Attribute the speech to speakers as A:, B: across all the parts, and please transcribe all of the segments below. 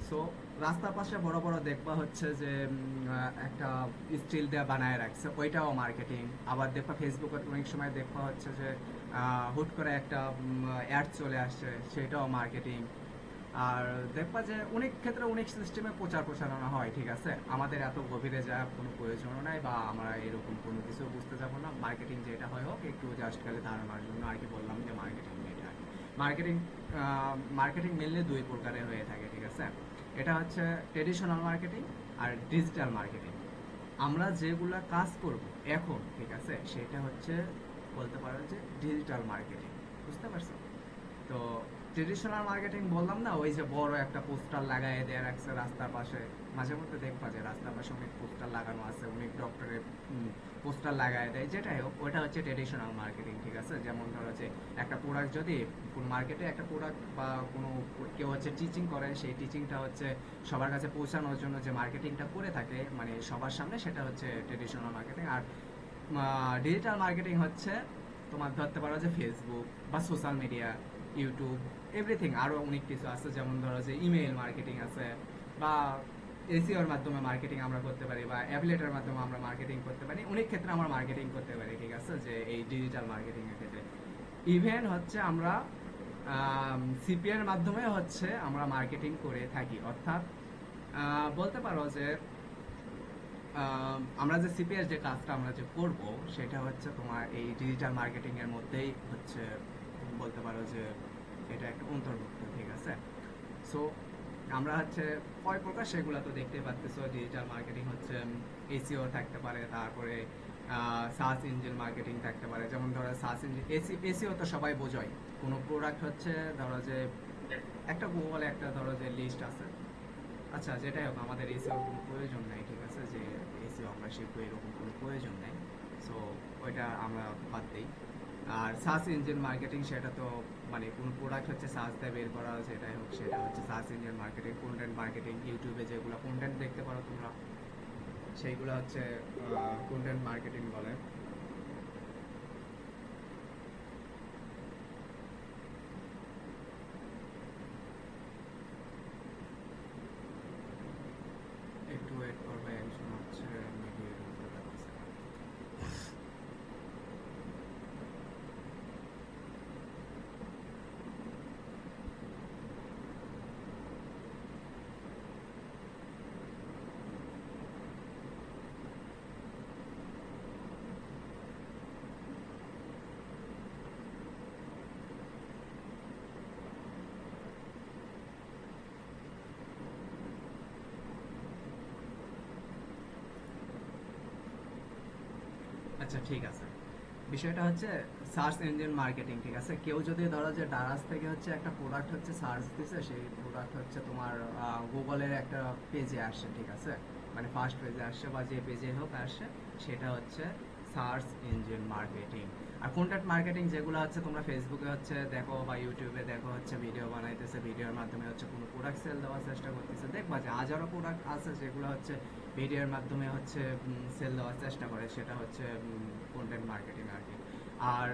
A: So রাস্তার পাশে বড় বড় দেখবা হচ্ছে যে একটা স্টিল দিয়ে বানায় রাখছে, ওইটাও মার্কেটিং। আবার দেখবা ফেসবুকে অনেক সময় দেখবা হচ্ছে যে হুট করে একটা অ্যাড চলে আসছে, সেটাও মার্কেটিং। আর দেখবা যে অনেক ক্ষেত্রে অনেক সিস্টেমে প্রচার প্রচারণা হয়, ঠিক আছে। আমাদের এত গভীরে যাওয়ার কোনো প্রয়োজনও নাই, বা আমরা এরকম কোনো কিছু বুঝতে যাবো না। মার্কেটিং যেটা হয় হোক, একটু জাস্ট খালি ধারণার জন্য আর কি বললাম যে মার্কেটিং এটা। মার্কেটিং মার্কেটিং মেনলি দুই প্রকারে হয়ে থাকে, ঠিক আছে। এটা হচ্ছে ট্রেডিশনাল মার্কেটিং আর ডিজিটাল মার্কেটিং। আমরা যেগুলা কাজ করব এখন, ঠিক আছে, সেটা হচ্ছে বলতে পারো যে ডিজিটাল মার্কেটিং। বুঝতে পারছো? তো ট্রেডিশনাল মার্কেটিং বললাম না, ওই যে বড় একটা পোস্টার লাগাই দেয়া রাখছে রাস্তার পাশে। মাঝে মধ্যে দেখবা যে রাস্তার পাশে অনেক পোস্টার লাগানো আছে, অনেক ডক্টরের পোস্টার লাগাই দেয়, যেটাই হোক ওটা হচ্ছে ট্রেডিশনাল মার্কেটিং, ঠিক আছে। যেমন ধরো যে একটা প্রোডাক্ট, যদি কোনো মার্কেটে একটা প্রোডাক্ট বা কোনো কেউ হচ্ছে টিচিং করে, সেই টিচিংটা হচ্ছে সবার কাছে পৌঁছানোর জন্য যে মার্কেটিংটা করে থাকে, মানে সবার সামনে, সেটা হচ্ছে ট্রেডিশনাল মার্কেটিং। আর ডিজিটাল মার্কেটিং হচ্ছে তোমার ধরতে পারো যে ফেসবুক বা সোশ্যাল মিডিয়া, ইউটিউব, এভরিথিং। আরও অনেক কিছু আছে, যেমন ধরো যে ইমেইল মার্কেটিং আছে, বা এসিওর মাধ্যমে মার্কেটিং আমরা করতে পারি, বা অ্যাফিলিয়েটের মাধ্যমে আমরা মার্কেটিং করতে পারি। অনেক ক্ষেত্রে আমরা মার্কেটিং করতে পারি, ঠিক আছে, যে এই ডিজিটাল মার্কেটিং এর ক্ষেত্রে। ইভেন হচ্ছে আমরা সিপিএর মাধ্যমে হচ্ছে আমরা মার্কেটিং করে থাকি। অর্থাৎ বলতে পারো যে আমরা যে সিপিএস যে কাজটা আমরা যে করব, সেটা হচ্ছে তোমার এই ডিজিটাল মার্কেটিং এর মধ্যেই হচ্ছে, বলতে পারো যে এটা একটা অন্তর্ভুক্ত, ঠিক আছে। সো আমরা হচ্ছে কয় প্রকার সেগুলো তো দেখতে পাচ্তেছো। ডিজিটাল মার্কেটিং হচ্ছে এসিও থাকতে পারে, তারপরে সার্চ ইঞ্জিন মার্কেটিং থাকতে পারে। যেমন ধরো সার্চ ইঞ্জিন, এসিও তো সবাই বোঝায়। কোনো প্রোডাক্ট হচ্ছে ধরো যে একটা গুগলে একটা ধরো যে লিস্ট আছে, আচ্ছা যেটাই হোক, আমাদের এসিও কোনো প্রয়োজন নাই, ঠিক আছে, যে এসিও আমরা শিখবো এরকম কোনো প্রয়োজন নাই। সো ওইটা আমরা বাদ দিই। আর সার্চ ইঞ্জিন মার্কেটিং, সেটা তো মানে কোনো প্রোডাক্ট হচ্ছে সার্চ দিয়ে বের করা, যেটাই হোক, সেটা হচ্ছে search engine marketing. Content marketing, ইউটিউবে যেগুলো কন্টেন্ট দেখতে পারো তোমরা, সেইগুলো হচ্ছে কন্টেন্ট মার্কেটিং বলে। একটু ওয়েট করবে, একজন হচ্ছে মিডিয়েট করতে পারতেছে। আচ্ছা ঠিক আছে, বিষয়টা হচ্ছে সার্চ ইঞ্জিন মার্কেটিং, ঠিক আছে। কেউ যদি ধরো যে ডারাস থেকে হচ্ছে একটা প্রোডাক্ট হচ্ছে সার্চ দিছে, সেই প্রোডাক্ট হচ্ছে তোমার গুগলের একটা পেজে আসছে, ঠিক আছে, মানে ফার্স্ট পেজে আসছে বা যে পেজে হোক আসছে, সেটা হচ্ছে সার্চ ইঞ্জিন মার্কেটিং। আর কন্টেন্ট মার্কেটিং যেগুলো হচ্ছে তোমরা ফেসবুকে হচ্ছে দেখো বা ইউটিউবে দেখো, হচ্ছে ভিডিও বানাইতেছে, ভিডিওর মাধ্যমে হচ্ছে কোনো প্রোডাক্ট সেল দেওয়ার চেষ্টা করতেছে, দেখবা যে হাজারো প্রোডাক্ট আছে যেগুলো হচ্ছে ভিডিওর মাধ্যমে হচ্ছে সেল দেওয়ার চেষ্টা করে, সেটা হচ্ছে কন্টেন্ট মার্কেটিং আর কি। আর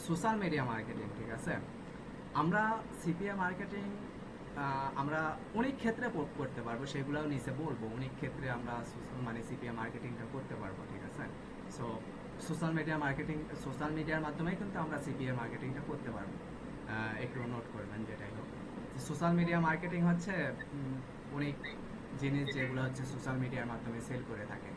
A: সোশ্যাল মিডিয়া মার্কেটিং, ঠিক আছে। আমরা সিপিএ মার্কেটিং আমরা অনেক ক্ষেত্রে করতে পারবো, সেগুলোও নিচে বলবো। অনেক ক্ষেত্রে আমরা মানে সিপিএ মার্কেটিংটা করতে পারবো, ঠিক আছে। So social media marketing, social মিডিয়ার মাধ্যমে কিন্তু আমরা সিপিএ মার্কেটিংটা করতে পারবো। একটু নোট করবেন, যেটাই হোক। সোশ্যাল মিডিয়া মার্কেটিং হচ্ছে অনেক জিনিস যেগুলো হচ্ছে সোশ্যাল মিডিয়ার মাধ্যমে সেল করে থাকে।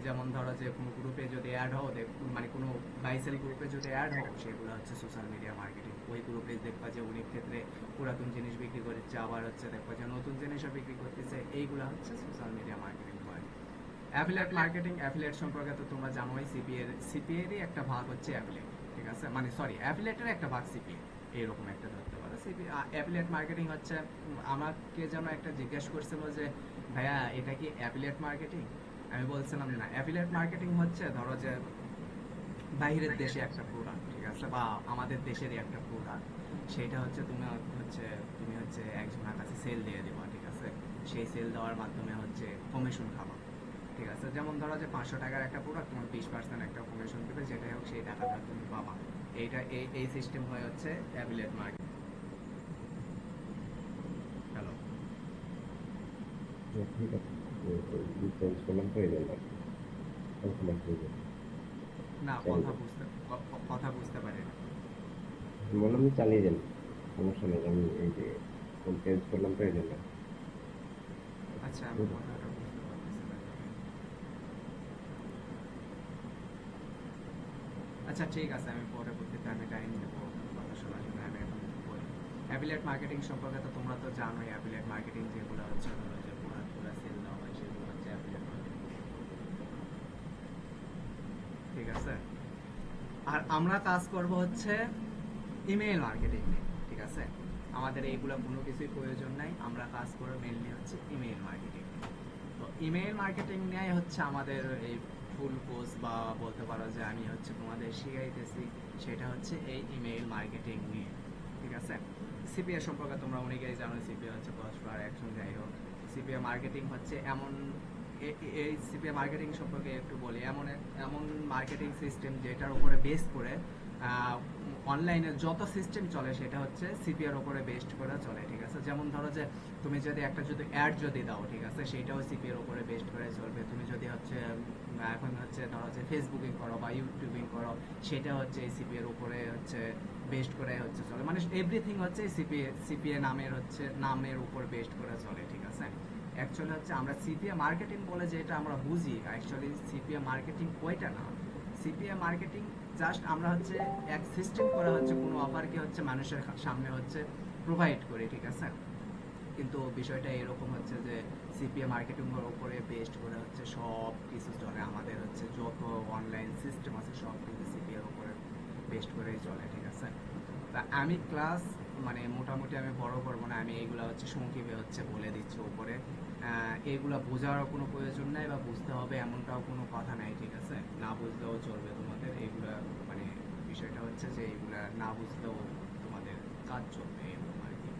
A: যেমন ধরো যে কোনো গ্রুপে যদি অ্যাড হও, মানে কোনো বাইসেল গ্রুপে যদি অ্যাড হও, সেগুলো হচ্ছে সোশ্যাল মিডিয়া মার্কেটিং। ওই গ্রুপে দেখবা যে অনেক ক্ষেত্রে পুরাতন জিনিস বিক্রি করছে, আবার হচ্ছে দেখবা যে নতুন জিনিসও বিক্রি করতেছে, এইগুলো হচ্ছে সোশ্যাল মিডিয়া মার্কেটিং করে। অ্যাফিলিয়েট মার্কেটিং, অ্যাফিলিয়েট সম্পর্কে তো তোমরা জানোই, সিপিএরই একটা ভাগ হচ্ছে অ্যাফিলিয়েট, ঠিক আছে, মানে সরি, অ্যাফিলিয়েটের একটা ভাগ সিপিএ, এইরকম একটা ধরতে পারো। অ্যাফিলিয়েট মার্কেটিং হচ্ছে, আমাকে যেন একটা জিজ্ঞেস করছিল যে ভাইয়া এটা কি অ্যাফিলিয়েট মার্কেটিং। আমি বলছিলাম না, অ্যাফিলিয়েট মার্কেটিং হচ্ছে ধরো যে বাইরের দেশে একটা প্রোডাক্ট, ঠিক আছে, বা আমাদের দেশেরই একটা প্রোডাক্ট, সেটা হচ্ছে তুমি হচ্ছে একজনের কাছে সেল দিয়ে দেবা, ঠিক আছে। সেই সেল দেওয়ার মাধ্যমে হচ্ছে কমিশন খাবা, ঠিক আছে। যেমন ধরো যে 500 টাকার একটা প্রোডাক্ট, তোমার 20% একটা কমিশন দেবে, যেটাই হোক সেই টাকাটা তুমি পাবা। এইটা এই সিস্টেম হয়ে হচ্ছে অ্যাফিলিয়েট মার্কেট। হ্যালো।
B: ঠিক আছে, চেঞ্জ করলাম তো এই জন্য আর কি। সমস্যা নাই, হয়ে যাবে।
A: না,
B: চালিয়ে যান।
A: কথা বুঝতে পারি না।
B: আমি বললাম যে চালিয়ে যান, সমস্যা নেই। আমি এই যে ফোন চেঞ্জ করলাম তো এই জন্য।
A: আচ্ছা, আমি
B: বুঝলেন?
A: কথাটা বুঝতে পারতেছি না তবে। আচ্ছা ঠিক আছে, আমি পরবর্তীতে আমি টাইম দেবো কথা শোনার জন্য। আমি এখন বলি, অ্যাফিলিয়েট মার্কেটিং সম্পর্কে তো তোমরা তো জানোই। অ্যাফিলিয়েট মার্কেটিং যেগুলো হচ্ছে, ধরো যে প্রোডাক্টগুলো সেল দেওয়া হয়, সেগুলো হচ্ছে অ্যাফিলিয়েট মার্কেটিং। ঠিক আছে। আর আমরা কাজ করব হচ্ছে ইমেইল মার্কেটিং নিয়ে। ঠিক আছে, আমাদের এইগুলো কোনো কিছুই প্রয়োজন নাই, আমরা কাজ করব মেইনলি হচ্ছে ইমেইল মার্কেটিং। তো ইমেইল মার্কেটিং নিয়ে হচ্ছে আমাদের এই ফুল কোর্স, বা বলতে পারো যে আমি হচ্ছে তোমাদের শিখাইতেছি, সেটা হচ্ছে এই ইমেইল মার্কেটিং নিয়ে। ঠিক আছে। সিপিএ সম্পর্কে তোমরা অনেকেই জানো, সিপিএ হচ্ছে কস্ট পার অ্যাকশন। যাই হোক, সিপিএ মার্কেটিং হচ্ছে এমন এই সিপিএ মার্কেটিং সম্পর্কে একটু বলি। এমন মার্কেটিং সিস্টেম যেটার উপরে বেস করে অনলাইনে যত সিস্টেম চলে সেটা হচ্ছে সিপিএর উপরে বেস্ড করে চলে। ঠিক আছে, যেমন ধরো যে তুমি যদি একটা যদি অ্যাড যদি দাও, ঠিক আছে, সেটাও সিপিএর উপরে বেস্ড করে চলবে। তুমি যদি হচ্ছে এখন হচ্ছে ধরো যে ফেসবুকিং করো বা ইউটিউবিং করো, সেটা হচ্ছে এই সিপিএর উপরে হচ্ছে বেস্ড করে হচ্ছে চলে। মানে এভরিথিং হচ্ছে সিপিএ নামের উপর বেস্ড করে চলে। ঠিক আছে। অ্যাকচুয়ালি হচ্ছে আমরা সিপিএ মার্কেটিং বলে যেটা আমরা বুঝি, অ্যাকচুয়ালি সিপিএ মার্কেটিং ওইটা না। সিপিএ মার্কেটিং জাস্ট আমরা হচ্ছে এক সিস্টেম করা হচ্ছে কোনো অফারকে হচ্ছে মানুষের সামনে হচ্ছে প্রোভাইড করি। ঠিক আছে। কিন্তু বিষয়টা এরকম হচ্ছে যে সিপিএ মার্কেটিং এর উপরে বেস্ড করে হচ্ছে সব কিছু চলে। আমাদের হচ্ছে যত অনলাইন সিস্টেম আছে সব কিছু সিপিএ এর উপরে বেস্ড করেই চলে। ঠিক আছে। তা আমি ক্লাস মানে মোটামুটি আমি বড় করবো না, আমি এইগুলা হচ্ছে সংক্ষেপে হচ্ছে বলে দিচ্ছি উপরে। এইগুলা বোঝারও কোনো প্রয়োজন নাই, বা বুঝতে হবে এমনটাও কোনো কথা নাই। ঠিক আছে, না বুঝলেও চলবে তোমাদের এইগুলা। মানে বিষয়টা হচ্ছে যে এইগুলা না বুঝলেও তোমাদের কাজ চলবে, এরকম আর কি।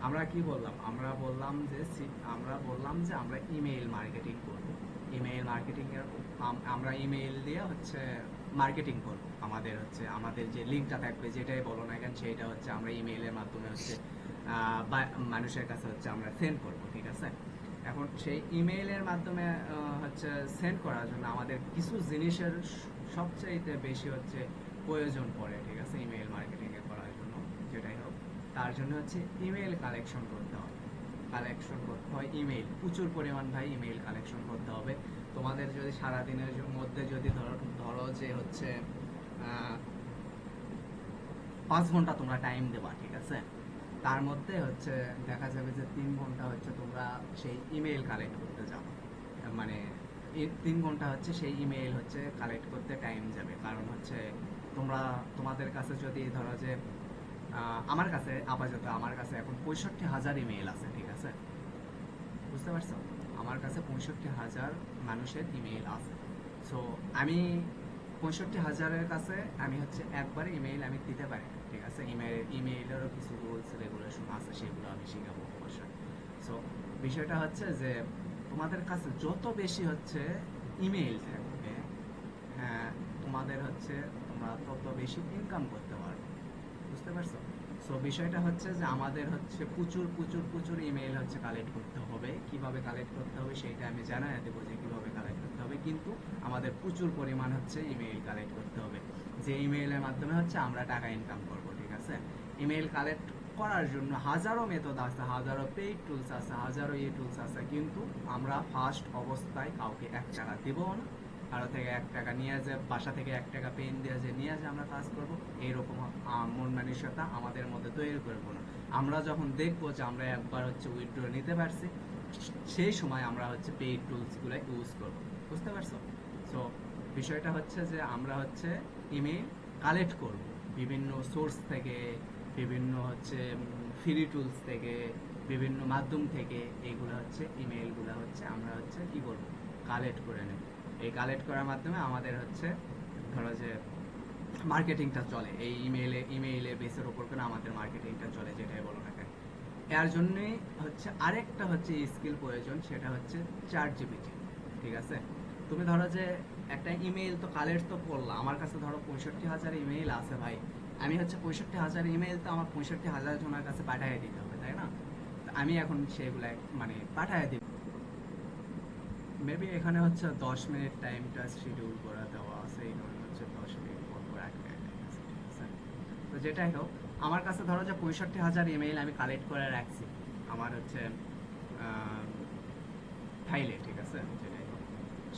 A: আমরা কি বললাম, আমরা বললাম যে আমরা ইমেইল মার্কেটিং করব। ইমেইল মার্কেটিং এর আমরা ইমেইল দিয়ে হচ্ছে মার্কেটিং করব। আমাদের যে লিঙ্কটা থাকবে, যেটাই বলো না কেন, সেটা হচ্ছে আমরা ইমেইলের মাধ্যমে হচ্ছে মানুষের কাছে হচ্ছে আমরা সেন্ড করব। ঠিক আছে। এখন সেই ইমেইলের মাধ্যমে হচ্ছে সেন্ড করার জন্য আমাদের কিছু জিনিসের সবচাইতে বেশি হচ্ছে প্রয়োজন পড়ে। ঠিক আছে, ইমেইল মার্কেটিং এ করার জন্য। যেটাই হোক, তার জন্য হচ্ছে ইমেইল কালেকশন করতে হয়। কালেকশন করতে হয় ইমেইল, প্রচুর পরিমাণ ভাই ইমেইল কালেকশন করতে হবে। তোমাদের যদি সারাদিনের মধ্যে যদি ধরো যে হচ্ছে 5 ঘন্টা তোমরা টাইম দেবা, ঠিক আছে, তার মধ্যে হচ্ছে দেখা যাবে যে 3 ঘন্টা হচ্ছে তোমরা সেই ইমেইল কালেক্ট করতে যাবো। মানে এই 3 ঘন্টা হচ্ছে সেই ইমেইল হচ্ছে কালেক্ট করতে টাইম যাবে। কারণ হচ্ছে তোমাদের কাছে যদি ধরো যে আমার কাছে আপাতত আমার কাছে এখন 65,000 ইমেইল আছে। ঠিক আছে, বুঝতে পারছো? আমার কাছে 65,000 মানুষের ইমেইল আছে। সো আমি 65,000-এর কাছে আমি হচ্ছে একবারে ইমেইল আমি দিতে পারি না। ঠিক আছে, ইমেইলেরও কিছু রুলস রেগুলেশন আছে, সেগুলো আমি শিখাবো অবশ্যই। সো বিষয়টা হচ্ছে যে তোমাদের কাছে যত বেশি হচ্ছে ইমেইল থাকবে, হ্যাঁ, তোমাদের হচ্ছে তোমরা তত বেশি ইনকাম করতে পারবে। বুঝতে পারছো? সো বিষয়টা হচ্ছে যে আমাদের হচ্ছে প্রচুর প্রচুর প্রচুর ইমেইল হচ্ছে কালেক্ট করতে হবে। কিভাবে কালেক্ট করতে হবে সেইটা আমি জানাই দেবো যে কিভাবে কালেক্ট করতে হবে, কিন্তু আমাদের প্রচুর পরিমাণ হচ্ছে ইমেইল কালেক্ট করতে হবে, যে ইমেইলের মাধ্যমে হচ্ছে আমরা টাকা ইনকাম করব। ঠিক আছে। ইমেইল কালেক্ট করার জন্য হাজারো মেথড আছে, হাজারো পেইড টুলস আছে, হাজারো টুলস আছে, কিন্তু আমরা ফার্স্ট অবস্থায় কাউকে 1 টাকা দেবো না। কারো থেকে 1 টাকা নিয়ে যে বাসা থেকে 1 টাকা পেন দিয়ে যে নিয়ে যে আমরা কাজ করব, এইরকম মন মানসিকতা আমাদের মধ্যে তৈরি করবো না। আমরা যখন দেখবো যে আমরা একবার হচ্ছে উইথড্র নিতে পারছি, সেই সময় আমরা হচ্ছে পেইড টুলসগুলো ইউজ করব। বুঝতে পারছো? সো বিষয়টা হচ্ছে যে আমরা হচ্ছে ইমেইল কালেক্ট করব বিভিন্ন সোর্স থেকে, বিভিন্ন হচ্ছে ফ্রি টুলস থেকে, বিভিন্ন মাধ্যম থেকে। এইগুলো হচ্ছে ইমেইলগুলো হচ্ছে আমরা হচ্ছে কি করব, কালেক্ট করে নেব। এই কালেক্ট করার মাধ্যমে আমাদের হচ্ছে ধরো যে মার্কেটিংটা চলে, এই ইমেইলে বেসের উপর করে আমাদের মার্কেটিংটা চলে, যেটাই বলো না কেন। এর জন্যই হচ্ছে আরেকটা হচ্ছে স্কিল প্রয়োজন, সেটা হচ্ছে চ্যাট জিপিটি। ঠিক আছে। তুমি ধরো যে একটা ইমেইল তো কালেক্ট তো করলাম, আমার কাছে ধরো 65,000 ইমেইল আছে ভাই। আমি হচ্ছে 65,000 ইমেইল তো আমার 65,000 জনের কাছে পাঠিয়ে দিতে হবে, তাই না? তা আমি এখন সেগুলো মানে পাঠায় দিব। মেবি এখানে হচ্ছে 10 মিনিট টাইমটা শিডিউল করে দেওয়া আছে, এই কারণে হচ্ছে 10 মিনিট পর পর 1 মিনিট টাইম আছে, ঠিক আছে? তো যেটাই হোক, আমার কাছে ধরো যে 65,000 ইমেইল আমি কালেক্ট করে রাখছি আমার হচ্ছে ফাইলে, ঠিক আছে? যেটাই হোক,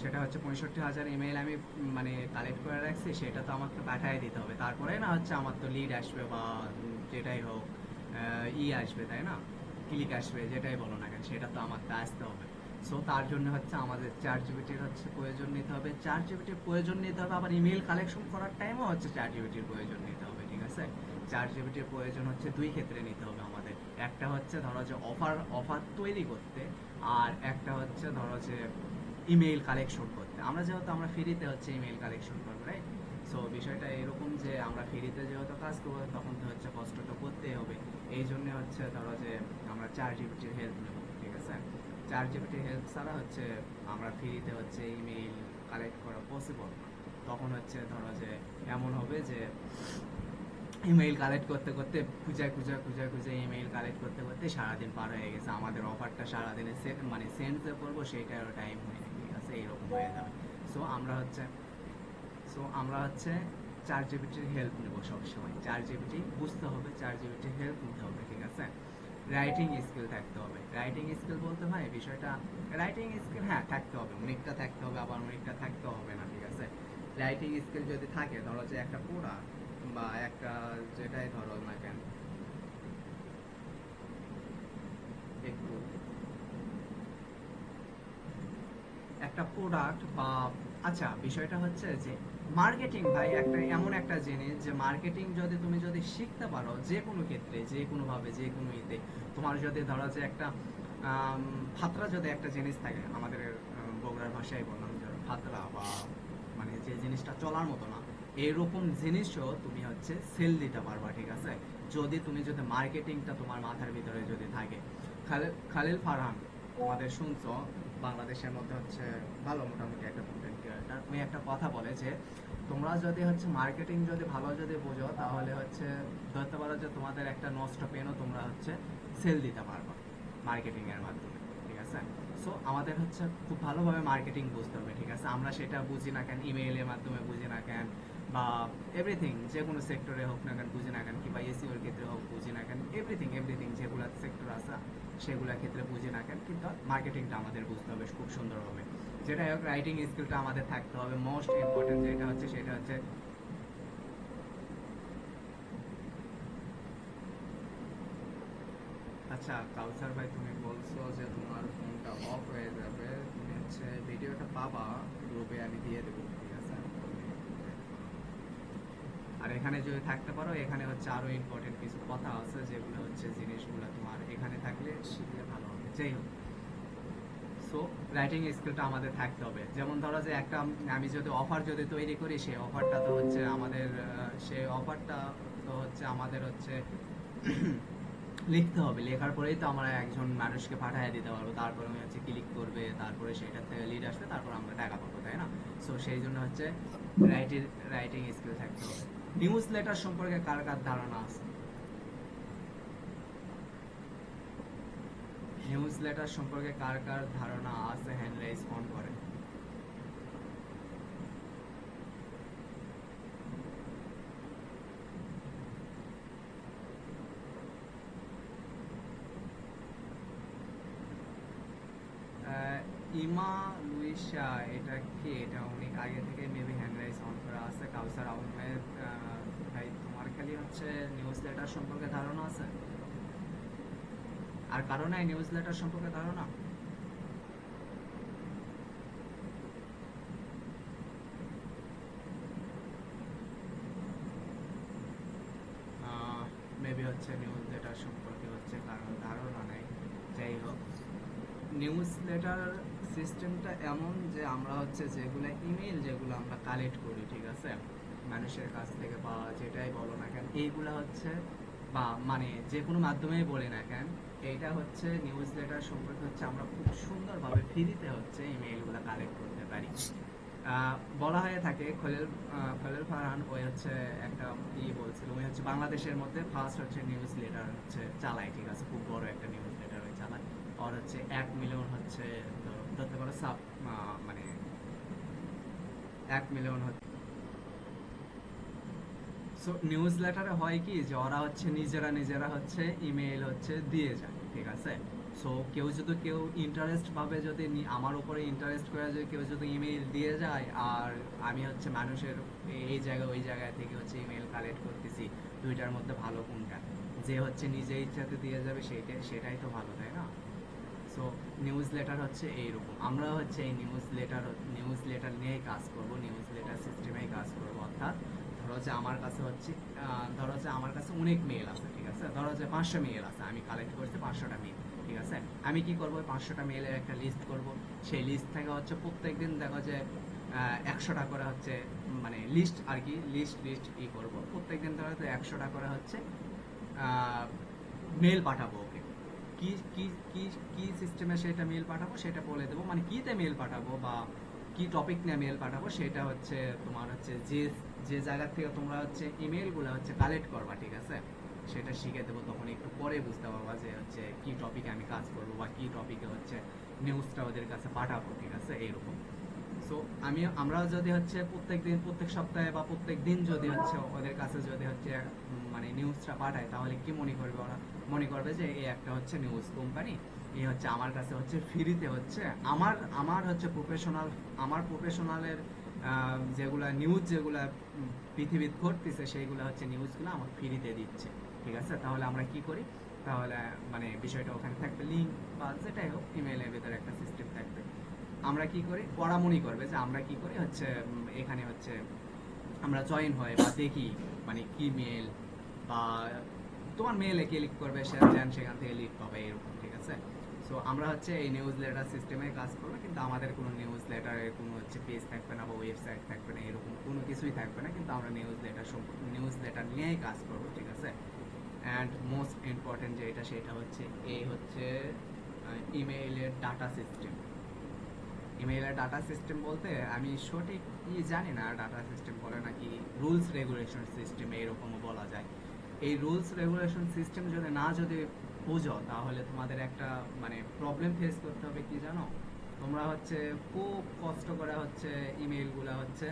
A: সেটা হচ্ছে 65,000 ইমেইল আমি মানে কালেক্ট করে রাখছি, সেটা তো আমাকে পাঠিয়ে দিতে হবে, তারপরে না হচ্ছে আমার তো লিড আসবে বা যেটাই হোক আসবে, তাই না? ক্লিক আসবে, যেটাই বলো না কেন, সেটা তো আমার আসতে হবে। সো তার জন্য হচ্ছে আমাদের 4 জিবিটির হচ্ছে প্রয়োজন নিতে হবে, 4 জিবিটির প্রয়োজন নিতে হবে, আবার ইমেল কালেকশন করার টাইমও হচ্ছে 4 জিবিটির প্রয়োজন নিতে হবে, ঠিক আছে? 4 জিবিটির প্রয়োজন হচ্ছে দুই ক্ষেত্রে নিতে হবে আমাদের। একটা হচ্ছে ধরো যে অফার তৈরি করতে, আর একটা হচ্ছে ধরো যে ইমেইল কালেকশন করতে। আমরা যেহেতু আমরা ফ্রিতে হচ্ছে ইমেইল কালেকশন করবো, রাইট? সো বিষয়টা এরকম যে আমরা ফ্রিতে যেহেতু কাজ করবো, তখন তো হচ্ছে কষ্টটা করতেই হবে। এই জন্য হচ্ছে ধরো যে আমরা 4 জিবিটির হেল্প নেব, ঠিক আছে? 4 জিবিটির হেল্প ছাড়া হচ্ছে আমরা ফ্রিতে হচ্ছে ইমেইল কালেক্ট করা পসিবল না। তখন হচ্ছে ধরো যে এমন হবে যে ইমেইল কালেক্ট করতে করতে খুঁজে ইমেইল কালেক্ট করতে করতে সারাদিন পার হয়ে গেছে, আমাদের অফারটা সারাদিনে মানে সেন্ড যে করবো সেইটারও টাইম হয়নি, ঠিক আছে? এইরকম হয়ে যাবে। সো আমরা হচ্ছে 4 জিবিটির হেল্প নেব সবসময়। 4 জিবিটি বুঝতে হবে, 4 জিবিটির হেল্প নিতে হবে, ঠিক আছে? রাইটিং স্কিল থাকতে হবে। রাইটিং স্কিল বলতে ভাই বিষয়টা, রাইটিং স্কিল হ্যাঁ থাকতে হবে, অনেকটা থাকতে হবে, আবার অনেকটা থাকতে হবে না, ঠিক আছে? রাইটিং স্কিল যদি থাকে, ধরো যে একটা প্রোডাক্ট বা একটা যেটাই ধরো না কেন, একটু একটা প্রোডাক্ট বা আচ্ছা, বিষয়টা হচ্ছে যে মার্কেটিং ভাই একটা এমন একটা জিনিস, যে মার্কেটিং যদি শিখতে পারো যে কোনো ক্ষেত্রে, যে কোনো ভাবে, যে কোনো ইতে, তোমার যদি ধরো যে একটা ফাতরা যদি একটা জিনিস থাকে, আমাদের বগুড়ার ভাষায় বললাম যে ফাতরা, বা মানে যে জিনিসটা চলার মতো না, এরকম জিনিসও তুমি হচ্ছে সেল দিতে পারবা, ঠিক আছে? যদি মার্কেটিংটা তোমার মাথার ভিতরে যদি থাকে। খালিল ফারহান, তোমাদের শুনছো, বাংলাদেশের মধ্যে হচ্ছে ভালো মোটামুটি একটা কন্টেন্ট ক্রিয়েটার, ওই একটা কথা বলে যে তোমরা যদি হচ্ছে মার্কেটিং যদি ভালো যদি বোঝো, তাহলে হচ্ছে ধরতে পারো যে তোমাদের একটা নষ্ট পেনও তোমরা হচ্ছে সেল দিতে পারবা মার্কেটিং এর মাধ্যমে, ঠিক আছে? সো আমাদের হচ্ছে খুব ভালোভাবে মার্কেটিং বুঝতে হবে, ঠিক আছে? আমরা সেটা বুঝি না কেন, ইমেইলের মাধ্যমে বুঝি না কেন, বা এভরিথিং যে কোনো সেক্টরে হোক না কেন বুঝি না কেন, কিংবা এসইওর ক্ষেত্রে হোক বুঝি না কেন, এভরিথিং যেগুলো সেক্টর আছে সেগুলোর ক্ষেত্রে বুঝি না কেন, কিন্তু মার্কেটিংটা আমাদের বুঝতে হবে খুব সুন্দরভাবে। যেটা হোক, রাইটিং স্কিলটা আমাদের থাকতে হবে, মোস্ট ইম্পর্টেন্ট যেটা হচ্ছে সেটা হচ্ছে। আচ্ছা কাউসার ভাই, তুমি বলছো যে তোমার ফোনটা অফ হয়ে যাবে, তুমি হচ্ছে ভিডিওটা পাবা গ্রুপে, আমি দিয়ে দেবো, ঠিক আছে? আর এখানে যদি থাকতে পারো, এখানে হচ্ছে আরো ইম্পর্টেন্ট কিছু কথা আছে, যেগুলো হচ্ছে জিনিসগুলো তোমার এখানে থাকলে শিখলে ভালো হবে। যাই হোক, সো রাইটিং স্কিলটা আমাদের থাকতে হবে। যেমন ধরো যে একটা আমি যদি অফার যদি তৈরি করি, সেই অফারটা তো হচ্ছে আমাদের সেই অফারটা তো হচ্ছে আমাদের হচ্ছে লিখতে হবে, লেখার পরেই তো আমরা একজন মানুষকে পাঠিয়ে দিতে পারবো, তারপরে উনি হচ্ছে ক্লিক করবে, তারপরে সেটা থেকে লিড আসবে, তারপর আমরা টাকা পাবো, তাই না? সো সেই জন্য হচ্ছে রাইটিং রাইটিং স্কিল থাকতে হবে। নিউজ লেটার সম্পর্কে কার কার ধারণা আছে? নিউজ লেটার সম্পর্কে কার কার ধারণা আছে, হ্যান্ড রাইজ অন করে। ইমা লুইসা, এটা কি? এটা অনেক আগে থেকে মেবি হ্যান্ড রাইজ অন করা আছে। কাউসার আহমেদ, ভাই তোমার খালি হচ্ছে নিউজ লেটার সম্পর্কে ধারণা আছে, আর কারো নাই নিউজ লেটার সম্পর্কে ধারণা? মেবি হচ্ছে নিউজ লেটার সম্পর্কে হচ্ছে কারণ ধারণা নেই। যাই হোক, নিউজ লেটার সিস্টেমটা এমন যে আমরা হচ্ছে যেগুলো ইমেল যেগুলো আমরা কালেক্ট করি, ঠিক আছে, মানুষের কাছ থেকে বা যেটাই বলো না কেন, এইগুলা হচ্ছে বা মানে যে কোনো মাধ্যমেই বলি না কেন, এইটা হচ্ছে নিউজ লেটার সম্পর্কে হচ্ছে আমরা খুব সুন্দরভাবে ফ্রিতে হচ্ছে ইমেইলগুলো কালেক্ট করতে পারি। বলা হয়ে থাকে খলিল ফারহান, ওই হচ্ছে একটা বলছিল, ওই হচ্ছে বাংলাদেশের মধ্যে ফার্স্ট হচ্ছে নিউজ লেটার হচ্ছে চালায়, ঠিক আছে? খুব বড় একটা নিউজ লেটার চালায়, আর হচ্ছে 1 মিলিয়ন হচ্ছে ধরতে পারো মানে 1 মিলিয়ন হচ্ছে। সো নিউজ লেটারে হয় কি যে ওরা হচ্ছে নিজেরা নিজেরা হচ্ছে ইমেইল হচ্ছে দিয়ে যায়, ঠিক আছে। সো কেউ ইন্টারেস্ট ভাবে যদি আমার উপরে ইন্টারেস্ট করে যদি কেউ যদি ইমেইল দিয়ে যায়, আর আমি হচ্ছে মানুষের এই জায়গা ওই জায়গা থেকে হচ্ছে ইমেইল কালেক্ট করতেছি, দুইটার মধ্যে ভালো কোনটা? যে হচ্ছে নিজে ইচ্ছাতে দিয়ে যাবে সেটাই তো ভালো, তাই না? সো নিউজ লেটার হচ্ছে এইরকম, আমরা হচ্ছে এই নিউজ লেটার নিয়েই কাজ করব, নিউজ লেটার সিস্টেমেই কাজ করব। অর্থাৎ ধরো যে আমার কাছে অনেক মেল আছে, ঠিক আছে, ধরো যে 500 মেল আছে, আমি কালেক্ট করছি 500টা মেল, ঠিক আছে। আমি কি করব, 500টা মেলের একটা লিস্ট করব। সেই লিস্ট থেকে হচ্ছে প্রত্যেকদিন দেখো যে 100টা করে হচ্ছে, মানে লিস্ট আর কি, লিস্ট ই করব প্রত্যেকদিন, ধরো যে 100টা করে হচ্ছে মেল পাঠাবো ওকে। কি কি কি কি সিস্টেমে সেটা মেল পাঠাবো সেটা বলে দেবো, মানে কিতে মেল পাঠাবো বা কি টপিক নিয়ে মেল পাঠাবো সেটা হচ্ছে তোমার হচ্ছে যে যে জায়গা থেকে তোমরা হচ্ছে ইমেলগুলো হচ্ছে কালেক্ট করবা, ঠিক আছে, সেটা শিখে দেবো। তখন একটু পরে বুঝতে পারবা যে হচ্ছে কি টপিকে আমি কাজ করবো বা কি টপিকে হচ্ছে নিউজটা ওদের কাছে পাঠাবো, ঠিক আছে, এইরকম। সো আমরা যদি হচ্ছে প্রত্যেক সপ্তাহে বা প্রত্যেক দিন যদি হচ্ছে ওদের কাছে যদি হচ্ছে মানে নিউজটা পাঠায়, তাহলে কি মনে করবে ওরা? মনে করবে যে এই একটা হচ্ছে নিউজ কোম্পানি, এই হচ্ছে আমার কাছে হচ্ছে ফ্রিতে হচ্ছে আমার আমার হচ্ছে প্রফেশনালের যেগুলা নিউজ যেগুলা পৃথিবীতে ঘটতেছে সেইগুলো হচ্ছে নিউজগুলো আমার ফ্রিতে দিচ্ছে, ঠিক আছে। তাহলে আমরা কি করি? তাহলে মানে বিষয়টা ওখানে থাকবে, লিঙ্ক বা যেটাই হোক, ইমেইলের ভিতরে একটা সিস্টেম থাকবে। আমরা কি করি, ওরা মনে করবে যে আমরা কি করি হচ্ছে এখানে হচ্ছে আমরা জয়েন হই বা দেখি মানে কি মেল বা তোমার মেলে ক্লিক করবে, সে সেখান থেকে লিড পাবে, এরকম, ঠিক আছে। সো আমরা হচ্ছে এই নিউজ লেটার সিস্টেমে কাজ করবো, কিন্তু আমাদের কোনো নিউজ লেটারের কোনো হচ্ছে পেজ থাকবে না বা ওয়েবসাইট থাকবে না, এরকম কোনো কিছুই থাকবে না, কিন্তু আমরা নিউজ লেটার নিয়েই কাজ করবো, ঠিক আছে। অ্যান্ড মোস্ট ইম্পর্টেন্ট যেটা সেটা হচ্ছে এই হচ্ছে ইমেইলের ডাটা সিস্টেম। ইমেইলের ডাটা সিস্টেম বলতে আমি সঠিক জানি না, ডাটা সিস্টেম বলে নাকি রুলস রেগুলেশন সিস্টেম এরকমও বলা যায়। এই রুলস রেগুলেশন সিস্টেম যদি বুঝো, তাহলে তোমাদের একটা মানে প্রবলেম ফেস করতে হবে, কি জানো? তোমরা হচ্ছে খুব কষ্ট করে হচ্ছে ইমেইলগুলো হচ্ছে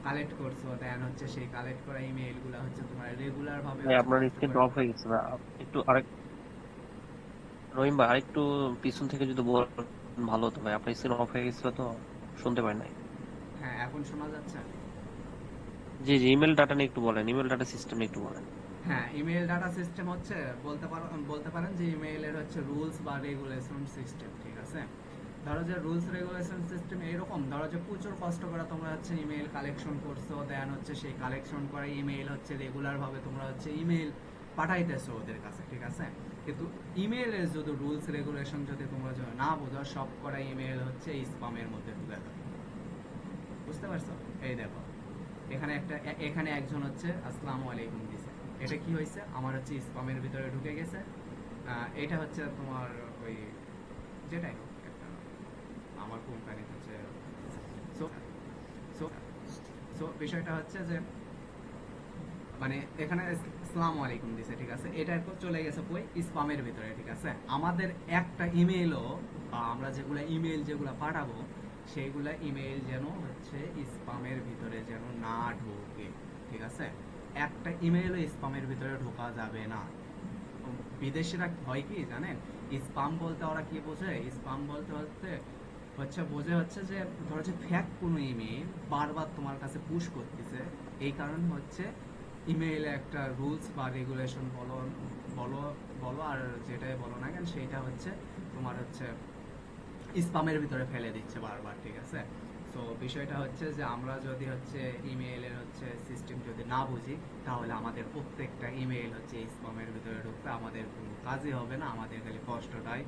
A: কালেক্ট করছো, দেন হচ্ছে সেই কালেক্ট করা ইমেইলগুলো হচ্ছে তোমরা রেগুলার ভাবে
C: ভাই
A: হচ্ছে
C: আপনার
A: কষ্ট
C: স্ক্রিনটা
A: করে।
C: অফ হয়ে গেছে ভাই। একটু আরেক রহিম ভাই আরেকটু পিছন থেকে যদি বলেন ভালো হতো ভাই, আপনার স্ক্রিন অফ হয়ে গেছিল তো শুনতে পাই নাই।
A: হ্যাঁ, এখন শোনা যাচ্ছে?
C: জি জি, ইমেল ডাটা নিয়ে একটু বলেন, ইমেল ডাটা সিস্টেম নিয়ে একটু বলেন।
A: হ্যাঁ, ইমেল ডাটা সিস্টেম হচ্ছে বলতে পারেন যে ইমেইলের হচ্ছে রুলস বা রেগুলেশন সিস্টেম, ঠিক আছে। ধরো যে রুলস রেগুলেশন সিস্টেম এরকম, ধরো যে প্রচুর কষ্ট করে তোমরা হচ্ছে ইমেইল কালেকশন করছো, দেন হচ্ছে সেই কালেকশন করে ইমেইল হচ্ছে রেগুলার ভাবে তোমরা হচ্ছে ইমেইল পাঠাইতেছো ওদের কাছে, ঠিক আছে। কিন্তু ইমেইলের যদি রুলস রেগুলেশন যদি তোমরা যদি না বোঝো, সব করা ইমেইল হচ্ছে স্প্যামের মধ্যে ঢুকে যাবে, বুঝতে পারছো? এই দেখো, এখানে একজন হচ্ছে আসসালামু আলাইকুম দিছে, এটা কি হয়েছে? আমার হচ্ছে স্প্যামের ভিতরে ঢুকে গেছে। এটা হচ্ছে তোমার ওই যেটাই হোক একটা আমার কোম্পানি হচ্ছে। সো সো সো বিষয়টা হচ্ছে যে মানে এখানে আসসালামু আলাইকুম দিছে, ঠিক আছে, এটা তো চলে গেছে কই? স্প্যামের ভিতরে, ঠিক আছে। আমাদের একটা ইমেইলও বা আমরা যেগুলা পাঠাবো সেইগুলা ইমেইল যেন হচ্ছে স্প্যামের ভিতরে যেন না ঢোকে, ঠিক আছে। একটা ইমেইলও স্প্যামের ভিতরে ঢোকা যাবে না। বিদেশিরা হয় কি জানেন, স্প্যাম বলতে ওরা কি বোঝে? স্প্যাম বলতে বোঝে হচ্ছে যে ধরো যে ফ্যাক কোনো ইমেইল বারবার তোমার কাছে পুশ করতেছে, এই কারণে হচ্ছে ইমেইলে একটা রুলস বা রেগুলেশন বলো বলো বলো আর যেটাই বলো না কেন, সেটা হচ্ছে তোমার হচ্ছে স্প্যামের ভিতরে ফেলে দিচ্ছে বারবার, ঠিক আছে। তো বিষয়টা হচ্ছে যে আমরা যদি হচ্ছে ইমেইলের হচ্ছে সিস্টেম যদি না বুঝি, তাহলে আমাদের প্রত্যেকটা ইমেইল হচ্ছে স্প্যামের ভিতরে ঢুকবে, আমাদের কোনো কাজই হবে না, আমাদের খালি কষ্টটাই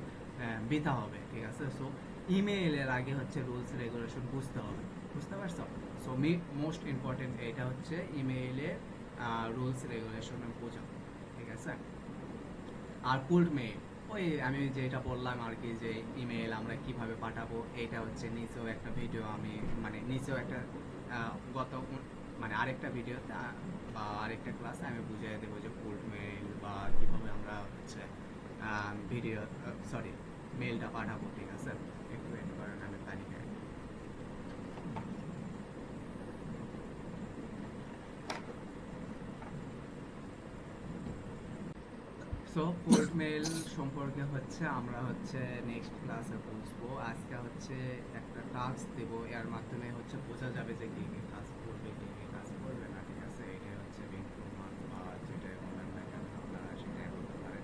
A: বৃথা হবে, ঠিক আছে। সো ইমেইলের আগে হচ্ছে রুলস রেগুলেশন বুঝতে হবে, বুঝতে পারছো? সো মোস্ট ইম্পর্টেন্ট এটা হচ্ছে ইমেইলে রুলস রেগুলেশন বোঝা, ঠিক আছে। আর কোল্ড মেইল, ওই আমি যেটা বললাম আর কি, যে ইমেল আমরা কিভাবে পাঠাবো, এটা হচ্ছে নিচেও একটা ভিডিও আমি মানে নিচেও একটা মানে আরেকটা ভিডিও বা আরেকটা ক্লাসে আমি বুঝিয়ে দেবো যে কোল্ড মেইল বা কিভাবে আমরা হচ্ছে ভিডিও সরি মেলটা পাঠাবো, ঠিক আছে? একটু ওয়েট করেন, আমি পানি খাই। সো কোল্ড মেল সম্পর্কে হচ্ছে আমরা হচ্ছে নেক্সট ক্লাসে বুঝবো। আজকে হচ্ছে একটা টাস্ক দেব, এর মাধ্যমে হচ্ছে বোঝা যাবে যে কি কি কাজ করবে, কি কি কাজ করবে না, ঠিক আছে? এটাই হচ্ছে ইমপ্রুভমেন্ট বা যেটাই বলেন না কেন আপনারা সেটাই বলতে পারেন।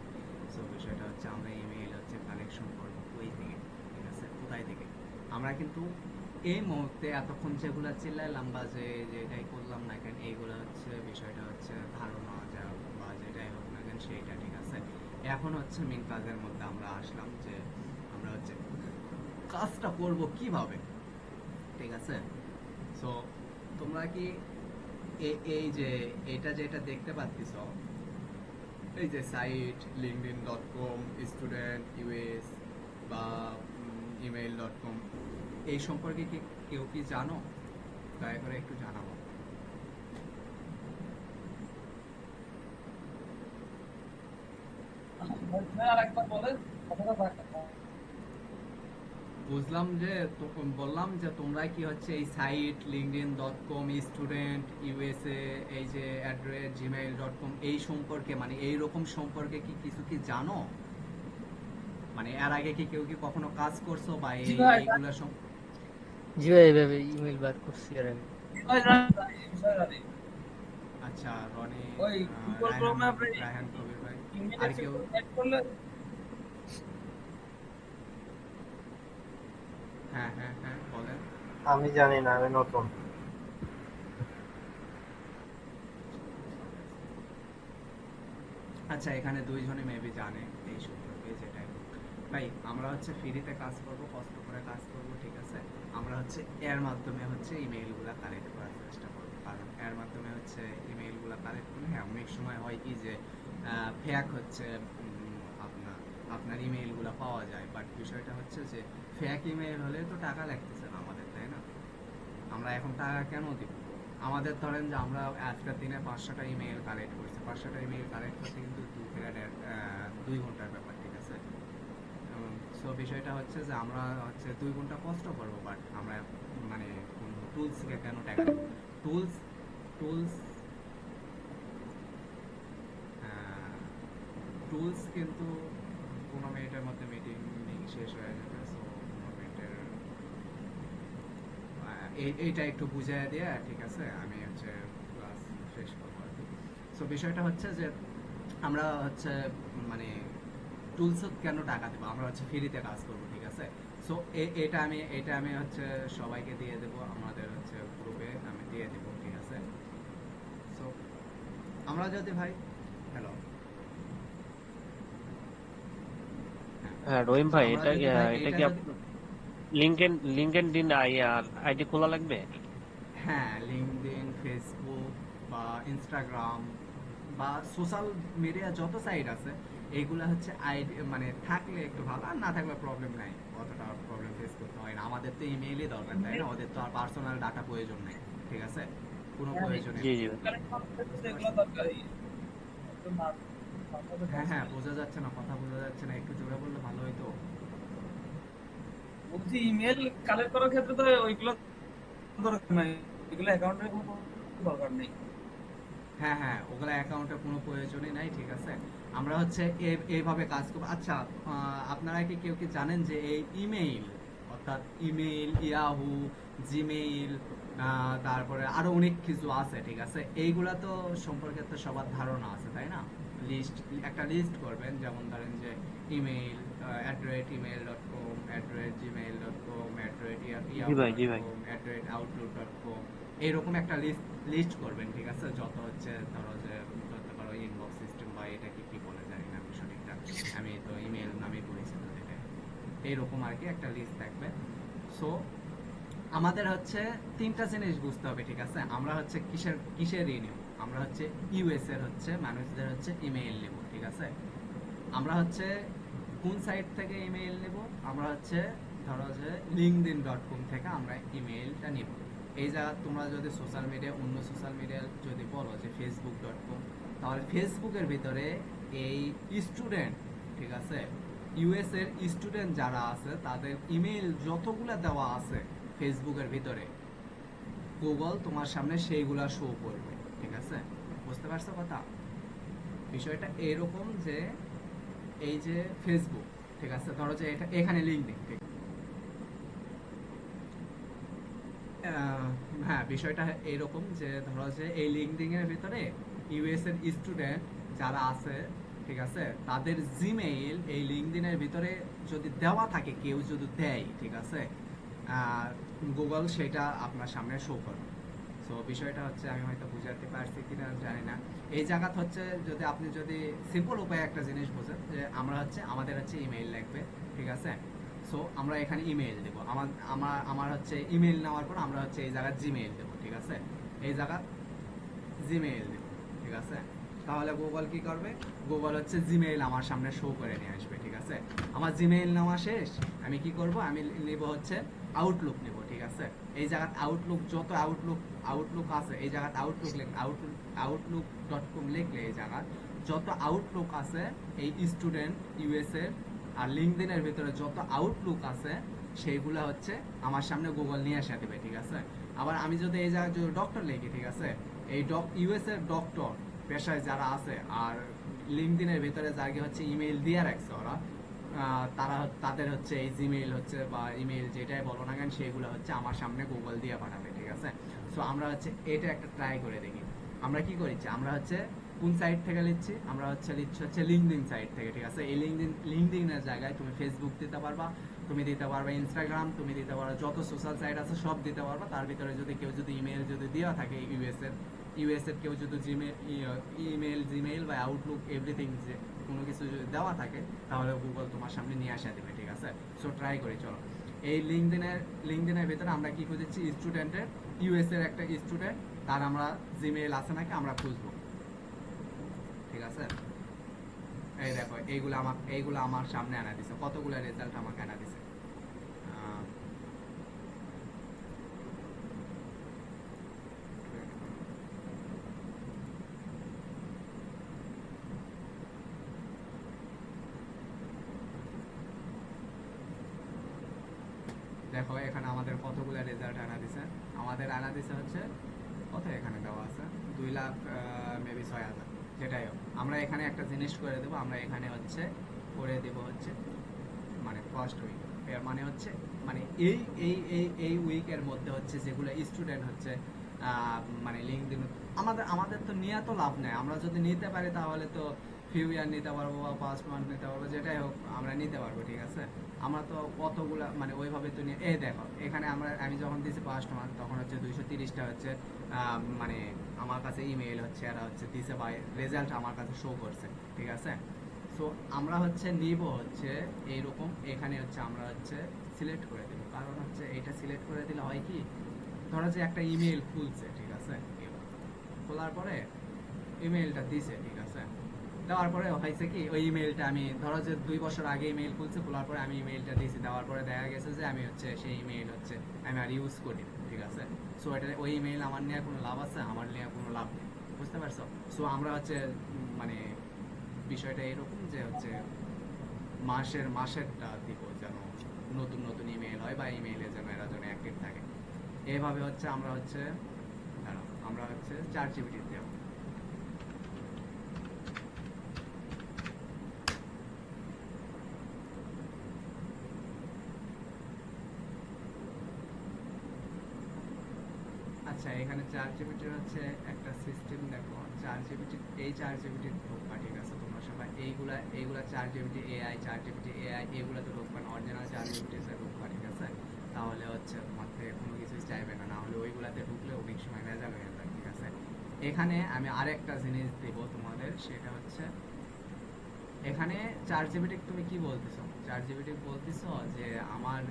A: সো বিষয়টা হচ্ছে আমরা ইমেইল হচ্ছে কালেকশন করবো ওই থেকে, ঠিক আছে? কোথায় থেকে? আমরা কিন্তু এই মুহূর্তে এতক্ষণ যেগুলো চিল্লাইলাম বা যেটাই করলাম না কেন, এইগুলো হচ্ছে বিষয়টা হচ্ছে ধারণা যা বা যেটাই হোক না কেন সেইটা, ঠিক আছে? এখন হচ্ছে মেন কাজের মধ্যে আমরা আসলাম যে আমরা হচ্ছে কাজটা করব কিভাবে, ঠিক আছে? সো তোমরা কি এই যে এটা যেটা দেখতে পাচ্ছিস, এই যে সাইট linkedin.com, স্টুডেন্ট ইউএস বা email.com, এই সম্পর্কে কি কেউ কি জানো? দয়া করে একটু জানাবো। বুঝলাম যে বললাম যে তোমরা কি হচ্ছে এই সাইট linkedin.com, স্টুডেন্ট ইউএসএ, এই যে অ্যাড্রেস gmail.com, এই সম্পর্কে মানে এই রকম সম্পর্কে কি কিছু কি জানো? মানে এর আগে কি কেউ কি কখনো কাজ করছো বা
D: জি
A: এই
D: ভাই,
A: এইগুলা
D: জি ভাই, এভাবে ইমেল বার করছি আর আগে।
A: আচ্ছা, রনি,
D: ওই গুগল
A: রায়হান,
D: ক্রোমে আপনি
A: রায়হান কবির ভাই,
D: ইমেল
A: আর
D: এসে
A: কেউ?
D: অ্যাড করলে
A: হ্যাঁ হ্যাঁ হ্যাঁ, বলেন।
E: আমি জানি না, আমি নতুন।
A: আচ্ছা, এখানে দুইজনে মেবি জানে এই সম্পর্কে, যেটাই হোক। ভাই আমরা হচ্ছে ফ্রিতে কাজ করব, কষ্ট করে কাজ করব, ঠিক আছে? আমরা হচ্ছে এর মাধ্যমে হচ্ছে ইমেইলগুলো কালেক্ট করার চেষ্টা করব, কারণ এর মাধ্যমে হচ্ছে ইমেইলগুলো কালেক্ট করলে হ্যাঁ অনেক সময় হয় কি যে ফেক হচ্ছে আপনার আপনার ইমেইলগুলো পাওয়া যায়, বাট বিষয়টা হচ্ছে যে ফেক ইমেইল হলে তো টাকা লাগতেছে না আমাদের, তাই না? আমরা এখন টাকা কেন দিব? আমাদের ধরেন যে আমরা আজকের দিনে 500টা ইমেইল কালেক্ট করছি, 500টা ইমেইল কালেক্ট করতে কিন্তু 2 ঘন্টার ব্যাপার, ঠিক আছে? সো বিষয়টা হচ্ছে যে আমরা হচ্ছে 2 ঘন্টা কষ্ট করবো, বাট আমরা মানে কোন টুলসকে কেন টাকা দেবো? টুলস টুলস টুলস কিন্তু 15 মিনিটের মধ্যে মিটিং শেষ হয়ে যাবে। সো 15 মিনিটের এইটা একটু বুঝাই দিয়ে, ঠিক আছে, আমি হচ্ছে ক্লাস শেষ করবো আর কি। সো বিষয়টা হচ্ছে যে আমরা হচ্ছে মানে টুলস কেন টাকা দেবো? আমরা হচ্ছে ফ্রিতে কাজ করবো, ঠিক আছে? সো এটা আমি হচ্ছে সবাইকে দিয়ে দেবো, আমাদের হচ্ছে গ্রুপে আমি দিয়ে দেবো, ঠিক আছে? সো আমরা যদি ভাই, হ্যালো,
C: হ্যাঁ রহিম ভাই,
A: আমরা
C: এটা
A: যদি ভাই
C: এটা
A: এটা
C: কি
A: যদি
C: লিঙ্কডইন আইডি খোলা লাগবে?
A: হ্যাঁ লিঙ্কডইন, ফেসবুক বা ইনস্টাগ্রাম বা সোশ্যাল মিডিয়া যত সাইট আছে এইগুলা হচ্ছে আইডি মানে থাকলে একটু ভালো, আর না থাকলে প্রবলেম নাই, অতটা প্রবলেম ফেস করতে হয় না। আমাদের তো ইমেইলই দরকার, তাই না? ওদের তো আর পার্সোনাল ডাটা প্রয়োজন নাই, ঠিক আছে? কোনো প্রয়োজনে
C: জি জি ভাই।
D: কালেক্ট করতে এগুলো দরকারি। একটু
A: হ্যাঁ হ্যাঁ, বোঝা যাচ্ছে না, কথা বোঝা যাচ্ছে না, একটু জোরে বললে ভালো হইতো।
D: বলছি ইমেল কালেক্ট করার ক্ষেত্রে তো ওইগুলো দরকার নাই, এগুলো অ্যাকাউন্টের কোনো দরকার নেই।
A: হ্যাঁ হ্যাঁ, ওগুলা অ্যাকাউন্টে কোনো প্রয়োজনই নাই, ঠিক আছে? আমরা হচ্ছে এইভাবে কাজ করবো। আচ্ছা, আপনারা কি কেউ কি জানেন যে এই ইমেইল, অর্থাৎ ইমেইল, ইয়াহু, জিমেইল, তারপরে আরো অনেক কিছু আছে, ঠিক আছে? এইগুলা তো সম্পর্কে তো সবার ধারণা আছে, তাই না? একটা লিস্ট করবেন, যেমন ধরেন যে ইমেইল @email.com, @gmail.com,
C: জি ভাই, জি ভাই।
A: @yahoo.com, @outlook.com, এইরকম একটা লিস্ট করবেন, ঠিক আছে? যত হচ্ছে ধরো যে ধরতে পারো ইনবক্স সিস্টেম বা এটা কি বলে জানি না আমি সঠিকটা, আমি তো ইমেল নামেই পরিচিত যেটা, এইরকম আর কি একটা লিস্ট থাকবে। সো আমাদের হচ্ছে 3টা জিনিস বুঝতে হবে, ঠিক আছে? আমরা হচ্ছে কিসের নেব? আমরা হচ্ছে ইউএস এর হচ্ছে মানুষদের হচ্ছে ইমেইল নেব, ঠিক আছে? আমরা হচ্ছে কোন সাইট থেকে ইমেইল নেব? আমরা হচ্ছে ধরো যে linkedin.com থেকে আমরা ইমেইলটা নিব। এই জায়গা তোমরা যদি সোশ্যাল মিডিয়া, অন্য সোশ্যাল মিডিয়া যদি বলো যে facebook.com, তাহলে ফেসবুকের ভিতরে এই স্টুডেন্ট ঠিক আছে, ইউএস এর স্টুডেন্ট যারা আছে তাদের ইমেল যতগুলা দেওয়া আছে ফেসবুকের ভিতরে, গুগল তোমার সামনে সেইগুলা শো করবে, ঠিক আছে? বুঝতে পারছো কথা? বিষয়টা এরকম যে এই যে ফেসবুক, ঠিক আছে, ধরো যে এটা এখানে লিঙ্কডিন, ঠিক হ্যাঁ, বিষয়টা এরকম যে ধরো যে এই লিঙ্কডিন এর ভিতরে ইউএস এর স্টুডেন্ট যারা আছে, ঠিক আছে, তাদের জিমেইল এই লিঙ্কডিনের ভিতরে যদি দেওয়া থাকে, কেউ যদি দেয়, ঠিক আছে, গুগল সেটা আপনার সামনে শো করবে। সো বিষয়টা হচ্ছে, আমি হয়তো বুঝাতে পারছি কিনা জানি না। এই জায়গাতে হচ্ছে যদি আপনি যদি সিম্পল উপায়ে একটা জিনিস বোঝেন যে আমাদের হচ্ছে ইমেইল লাগবে, ঠিক আছে? সো আমরা এখানে ইমেইল দেবো, আমার হচ্ছে ইমেইল নেওয়ার পর আমরা হচ্ছে এই জায়গায় জিমেইল দেবো, ঠিক আছে? এই জায়গা জিমেইল দেবো, ঠিক আছে? তাহলে গুগল কি করবে? গুগল হচ্ছে জিমেইল আমার সামনে শো করে নিয়ে আসবে, ঠিক আছে? আমার জিমেইল নেওয়া শেষ, আমি কি করব? আমি নেব হচ্ছে আউটলুক নেব, ঠিক আছে? এই জায়গায় আউটলুক, যত আউটলুক আছে এই জায়গায় outlook.com লিখলে এই জায়গায় যত আউটলুক আছে এই স্টুডেন্ট ইউএস এর আর লিঙ্কডইনের ভিতরে যত আউটলুক আছে সেইগুলা হচ্ছে আমার সামনে গুগল নিয়ে এসে দেবে, ঠিক আছে? আবার আমি যদি এই জায়গায় যদি ডক্টর লিখি, ঠিক আছে, এই ইউএস এর ডক্টর পেশায় যারা আছে আর লিঙ্কডইনের ভিতরে যাকে হচ্ছে ইমেইল দিয়ে রাখছে ওরা, তাদের হচ্ছে এই জিমেইল হচ্ছে বা ইমেইল যেটাই বলো না কেন সেগুলো হচ্ছে আমার সামনে গুগল দিয়ে পাঠাবে, ঠিক আছে? সো আমরা হচ্ছে এটা একটা ট্রাই করে দেখি। আমরা কি করেছি? আমরা হচ্ছে কোন সাইট থেকে লিখছি? আমরা লিখছি হচ্ছে লিঙ্কডইন সাইট থেকে, ঠিক আছে? এই লিঙ্কডইনের জায়গায় তুমি ফেসবুক দিতে পারবা, তুমি দিতে পারবা ইনস্টাগ্রাম, তুমি দিতে পারো যত সোশ্যাল সাইট আছে সব দিতে পারবা। তার ভিতরে যদি কেউ যদি ইমেইল যদি দেওয়া থাকে ইউএস এর কেউ যদি জিমেইল বা আউটলুক এভরিথিং যে কোনো কিছু যদি দেওয়া থাকে তাহলে গুগল তোমার সামনে নিয়ে আসা দেবে, ঠিক আছে? সো ট্রাই করি, চলো। এই লিঙ্কডইনের ভিতরে আমরা কি খুঁজেছি? স্টুডেন্টের, ইউএস এর একটা স্টুডেন্ট, তার আমরা জিমেইল আছে নাকি আমরা খুঁজবো, ঠিক আছে? এই দেখো এইগুলো আমার সামনে আনা দিছে, কতগুলো রেজাল্ট আমাকে আনা দিছে। দেখো এখানে আমাদের কতগুলো রেজাল্ট আনা দিছে। আমাদের আনা দিছে হচ্ছে কত, এখানে দেওয়া আছে 2 লাখ মেবি 6,000, যেটাই হোক। আমরা এখানে একটা জিনিস করে দেবো, আমরা এখানে হচ্ছে করে দেব হচ্ছে মানে ফার্স্ট উইক, এর মানে হচ্ছে মানে এই উইকের মধ্যে হচ্ছে যেগুলো স্টুডেন্ট হচ্ছে মানে লিঙ্কডইন, আমাদের তো নিয়ে তো লাভ নেই। আমরা যদি নিতে পারি তাহলে তো ফিউ ইয়ার নিতে পারবো বা 5 মান্থ নিতে পারবো, যেটাই হোক আমরা নিতে পারবো, ঠিক আছে? আমরা তো কতগুলা মানে ওইভাবে তো নিয়ে, এই দেখো এখানে আমি যখন দিয়েছি 5 মান্থ তখন হচ্ছে 230টা হচ্ছে মানে আমার কাছে ইমেইল হচ্ছে এরা হচ্ছে দিছে বা রেজাল্ট আমার কাছে শো করছে, ঠিক আছে? সো আমরা হচ্ছে নিব হচ্ছে এইরকম, এখানে হচ্ছে আমরা হচ্ছে সিলেক্ট করে দেবো, কারণ হচ্ছে এটা সিলেক্ট করে দিলে হয় কি, ধরো যে একটা ইমেইল খুলছে, ঠিক আছে, খোলার পরে ইমেইলটা দিছে, ঠিক আছে, দেওয়ার পরে হয়েছে কি ওই ইমেইলটা আমি ধরো যে 2 বছর আগে ইমেইল খুলছে, খোলার পরে আমি ইমেইলটা দিয়েছি, দেওয়ার পরে দেখা গেছে যে আমি হচ্ছে সেই ইমেইল হচ্ছে আমি আর ইউজ করি, ঠিক আছে? সো এটা ওই ইমেইল আমার নেওয়ার কোনো লাভ আছে? আমার নেওয়ার কোনো লাভ নেই, বুঝতে পারছো? সো আমরা হচ্ছে মানে বিষয়টা এরকম যে হচ্ছে মাসেরটা দিব যেন নতুন নতুন ইমেইল হয় বা ইমেইলে যেন এরা যেন অ্যাক্টিভ থাকে। এইভাবে হচ্ছে আমরা হচ্ছে ChatGPT দেব। আচ্ছা, এখানে ChatGPT হচ্ছে একটা সিস্টেম, দেখো ChatGPT ঢোকা, ঠিক আছে? তোমরা সবাই এইগুলা ChatGPT AI এগুলা তো ঢোকবা না, অরিজিনাল ChatGPT তে ঢোকবা, ঠিক আছে? তাহলে হচ্ছে তোমার থেকে কোনো কিছুই চাইবে না, না হলে ওইগুলাতে ঢুকলে অনেক সময় ভেজাল হয়ে যায়, ঠিক আছে? এখানে আমি আরেকটা জিনিস দেব তোমাদের, সেটা হচ্ছে এখানে ChatGPT তুমি কি বলতেছো? ChatGPT বলতেছো যে আমার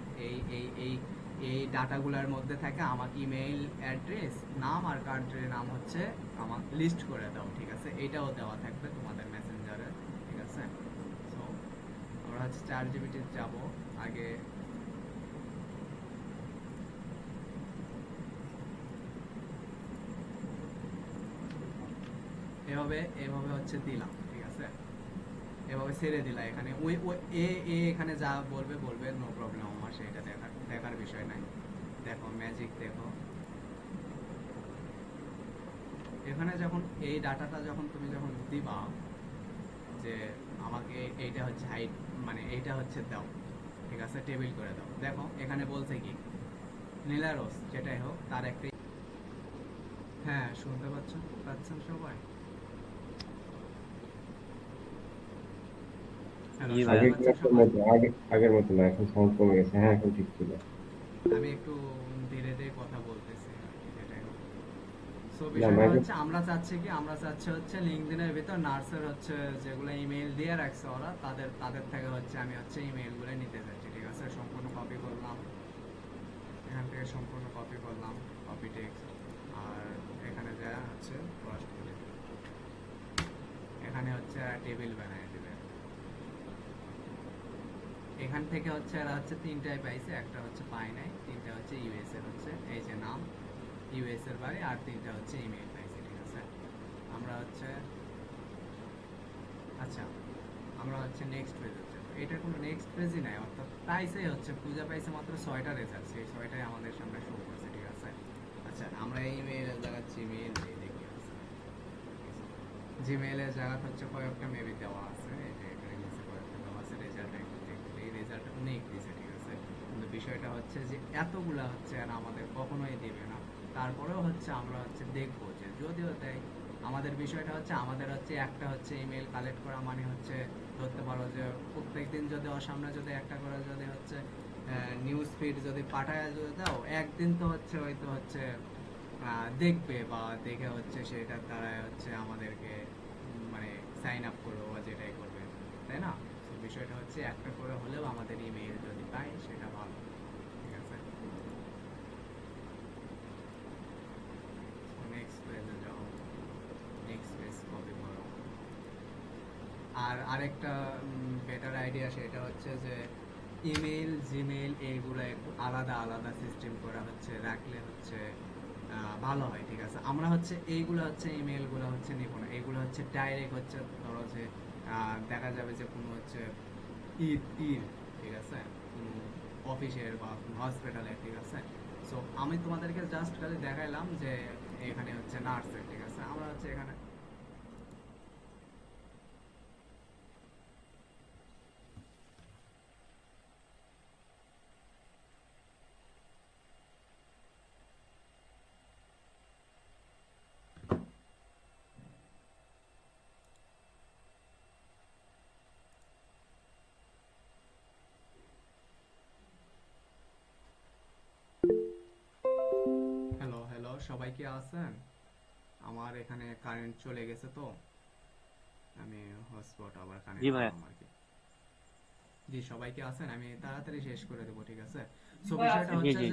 A: এই ডাটাগুলোর মধ্যে থেকে আমাকে ইমেইল অ্যাড্রেস, নাম আর কান্ট্রির নাম হচ্ছে আমার লিস্ট করে দাও, ঠিক আছে? এটাও দেওয়া থাকবে তোমাদের মেসেঞ্জারে, ঠিক আছে? সো আমরা হচ্ছে ChatGPT যাব আগে, এভাবে হচ্ছে দিলাম, ঠিক আছে? এভাবে ছেড়ে দিলা এখানে ওই ওই এ এখানে যা বলবে বলবে, নো প্রবলেম, আমার সেটা দেখার দেখার বিষয় নাই। দেখো ম্যাজিক দেখো, এখানে যখন এই ডাটাটা যখন তুমি যখন দিবা যে আমাকে এইটা হচ্ছে হাইট, মানে এইটা হচ্ছে দাও, ঠিক আছে, টেবিল করে দাও, দেখো এখানে বলছে কি নীলারস যেটাই হোক তার একটা, হ্যাঁ শুনতে পাচ্ছেন সবাই? হ্যালো,
C: জি ভাইয়া।
A: শুনতে
B: আগের
A: পাচ্ছেন
B: ক্লাসের
A: সবাই?
B: মতো আগের মতো না, এখন সাউন্ড কমে গেছে। হ্যাঁ, এখন ঠিক ছিল।
A: আমি একটু ধীরে ধীরে কথা বলতেছি আর কি, যেটাই হোক। সো
B: না,
A: বিষয়টা
B: মাইকে
A: হচ্ছে আমরা চাচ্ছি কি, আমরা চাচ্ছি হচ্ছে লিঙ্কডইনের ভিতর নার্সের হচ্ছে যেগুলো ইমেল দিয়ে রাখছে ওরা, তাদের তাদের থেকে হচ্ছে আমি হচ্ছে ইমেলগুলো নিতে চাচ্ছি, ঠিক আছে। সম্পূর্ণ কপি করলাম, এখান থেকে সম্পূর্ণ কপি করলাম, কপি টেক্সট, আর এখানে যা হচ্ছে ফার্স্ট করে দিলাম। এখানে হচ্ছে টেবিল বানিয়ে দেবে। এখান থেকে হচ্ছে এরা হচ্ছে তিনটায় পাইছে, একটা হচ্ছে পাই নাই, তিনটা হচ্ছে ইউএস এর হচ্ছে এই যে নাম, ইউএস এর বাড়ি, আর তিনটা হচ্ছে ইমেল পাইছে, ঠিক আছে। আমরা হচ্ছে আচ্ছা, আমরা হচ্ছে নেক্সট পেজে যাব। এটা কোনো নেক্সট পেজই নাই, অর্থাৎ পাইছে হচ্ছে পূজা পাইছে মাত্র 6টা রেজাল্ট, সেই 6টাই আমাদের সামনে শো করছে, ঠিক আছে। আচ্ছা, আমরা এই ইমেইলের জায়গা জিমেইল দিয়ে দেখি আছে, জিমেইলের জায়গা হচ্ছে কয়েকটা মেবি দেওয়া আছে, এই যে এখানে নিচে কয়েকটা দেওয়া আছে, রেজাল্ট একটু দেখতে, এই রেজাল্ট অনেক দিছে, ঠিক আছে। কিন্তু বিষয়টা হচ্ছে যে এতগুলা হচ্ছে আর আমাদের কখনোই দিবে না, তারপরেও হচ্ছে আমরা হচ্ছে দেখবো যে যদিও দেয়। আমাদের বিষয়টা হচ্ছে আমাদের হচ্ছে একটা হচ্ছে ইমেল কালেক্ট করা মানে হচ্ছে ধরতে পারো যে প্রত্যেকদিন যদি ওর সামনে যদি একটা করে যদি হচ্ছে নিউজ ফিড যদি পাঠায় যদি দাও, একদিন তো হচ্ছে হয়তো হচ্ছে দেখবে বা দেখে হচ্ছে সেটার দ্বারা হচ্ছে আমাদেরকে মানে সাইন আপ করবে বা যেটাই করবে, তাই না? তো বিষয়টা হচ্ছে একটা করে হলেও আমাদের ইমেল যদি পাই সেটা ভালো, ঠিক আছে। নেক্সট পেজে যাও, নেক্সট পেজ কপি করো। আর আরেকটা বেটার আইডিয়া সেটা হচ্ছে যে ইমেল জিমেইল এইগুলো একটু আলাদা আলাদা সিস্টেম করা হচ্ছে রাখলে হচ্ছে ভালো হয়, ঠিক আছে। আমরা হচ্ছে এইগুলো হচ্ছে ইমেলগুলো হচ্ছে নিব না, এইগুলো হচ্ছে ডাইরেক্ট হচ্ছে ধরো যে দেখা যাবে যে কোনো হচ্ছে ঈদ ঈদ, ঠিক আছে, কোনো অফিসের বা হসপিটালের, ঠিক আছে। সো আমি তোমাদেরকে জাস্ট খালি দেখাইলাম যে এখানে হচ্ছে নার্সের, ঠিক আছে। আমরা হচ্ছে এখানে হ্যালো হ্যালো, সবাই কি আছেন? আমার এখানে কারেন্ট চলে গেছে, তো আমি হটস্পট আবার
C: জি
A: কানেক্ট
C: ভাইয়া।
A: করলাম আর কি। জি, সবাই কি আছেন? আমি তাড়াতাড়ি শেষ করে দেবো, ঠিক আছে। সো
D: ভাই
A: বিষয়টা
D: আছে।
C: জি
A: হচ্ছে
C: জি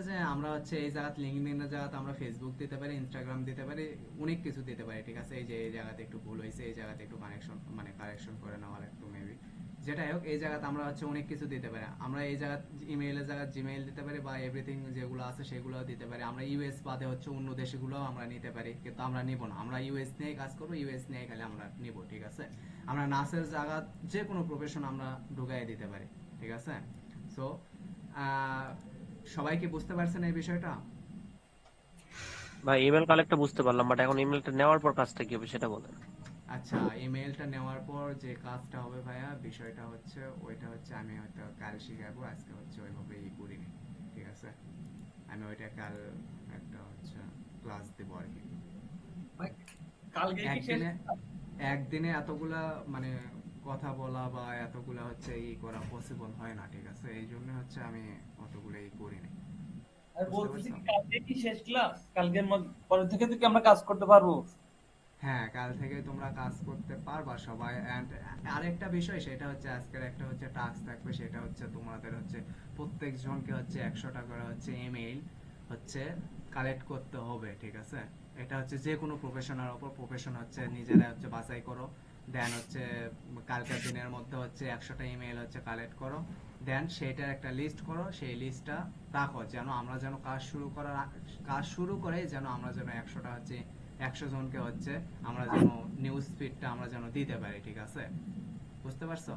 A: যে
C: জি।
A: আমরা হচ্ছে এই জায়গাতে লিঙ্কডইনের জায়গাতে আমরা ফেসবুক দিতে পারি, ইনস্টাগ্রাম দিতে পারি, অনেক কিছু দিতে পারি, ঠিক আছে। এই যে এই জায়গাতে একটু ভুল হয়েছে, এই জায়গাতে একটু কানেকশন মানে কারেকশন করে নেওয়ার একটু মেবি, যেটাই হোক, এই জায়গাতে আমরা হচ্ছে অনেক কিছু দিতে পারি। আমরা এই জায়গা ইমেইলের জায়গা জিমেইল দিতে পারি বা এভরিথিং যেগুলো আছে সেগুলোও দিতে পারি। আমরা ইউএস বাদে হচ্ছে অন্য দেশগুলোও আমরা নিতে পারি, কিন্তু আমরা নিব না, আমরা ইউএস নিয়ে কাজ করবো, ইউএস নিয়ে খালি আমরা নিব, ঠিক আছে। আমরা নার্সের জায়গা যে কোনো প্রফেশন আমরা ঢুকাই দিতে পারি, ঠিক আছে। সো সবাই কি বুঝতে পারছেন এই বিষয়টা?
C: ভাই ইমেল কালেক্টটা বুঝতে পারলাম, বাট এখন ইমেলটা নেওয়ার পর কাজটা কি হবে সেটা বলেন।
A: আচ্ছা, ইমেলটা নেওয়ার পর যে কাজটা হবে ভাইয়া, বিষয়টা হচ্ছে ওইটা হচ্ছে আমি হয়তো কাল শিখাবো, আজকে হচ্ছে ওইভাবে করিনি, ঠিক আছে। আমি ওইটা কাল একটা হচ্ছে ক্লাস দেবো আর কি।
D: ভাই কালকে কি শেষ?
A: একদিনে একদিনে এতগুলা মানে কথা বলা বা এতগুলা হচ্ছে করা পসিবল হয় না, ঠিক আছে। এই জন্য হচ্ছে আমি অতগুলো করিনি,
D: আমি
A: বুঝতে
D: বলতেছি
A: পারছো?
D: কি কালকে কি শেষ ক্লাস? কালকের পরে থেকে তো কি আমরা কাজ করতে পারবো?
A: হ্যাঁ, কাল থেকে তোমরা কাজ করতে পারবা সবাই। এন্ড আরেকটা বিষয় সেটা হচ্ছে আজকের একটা হচ্ছে টাস্ক থাকবে, সেটা হচ্ছে তোমাদের হচ্ছে প্রত্যেক জনকে হচ্ছে 100টা করে হচ্ছে ইমেইল হচ্ছে কালেক্ট করতে হবে, ঠিক আছে। এটা হচ্ছে যে কোনো প্রফেশনের ওপর, প্রফেশন হচ্ছে নিজেরা হচ্ছে বাছাই করো, দেন হচ্ছে কালকের দিনের মধ্যে হচ্ছে 100টা ইমেইল হচ্ছে কালেক্ট করো, দেন সেটার একটা লিস্ট করো, সেই লিস্টটা রাখো যেন আমরা যেন কাজ শুরু করে যেন আমরা যেন 100টা হচ্ছে 100 জনকে হচ্ছে আমরা যেন নিউজ ফিডটা আমরা যেন দিতে পারি, ঠিক আছে? বুঝতে পারছো?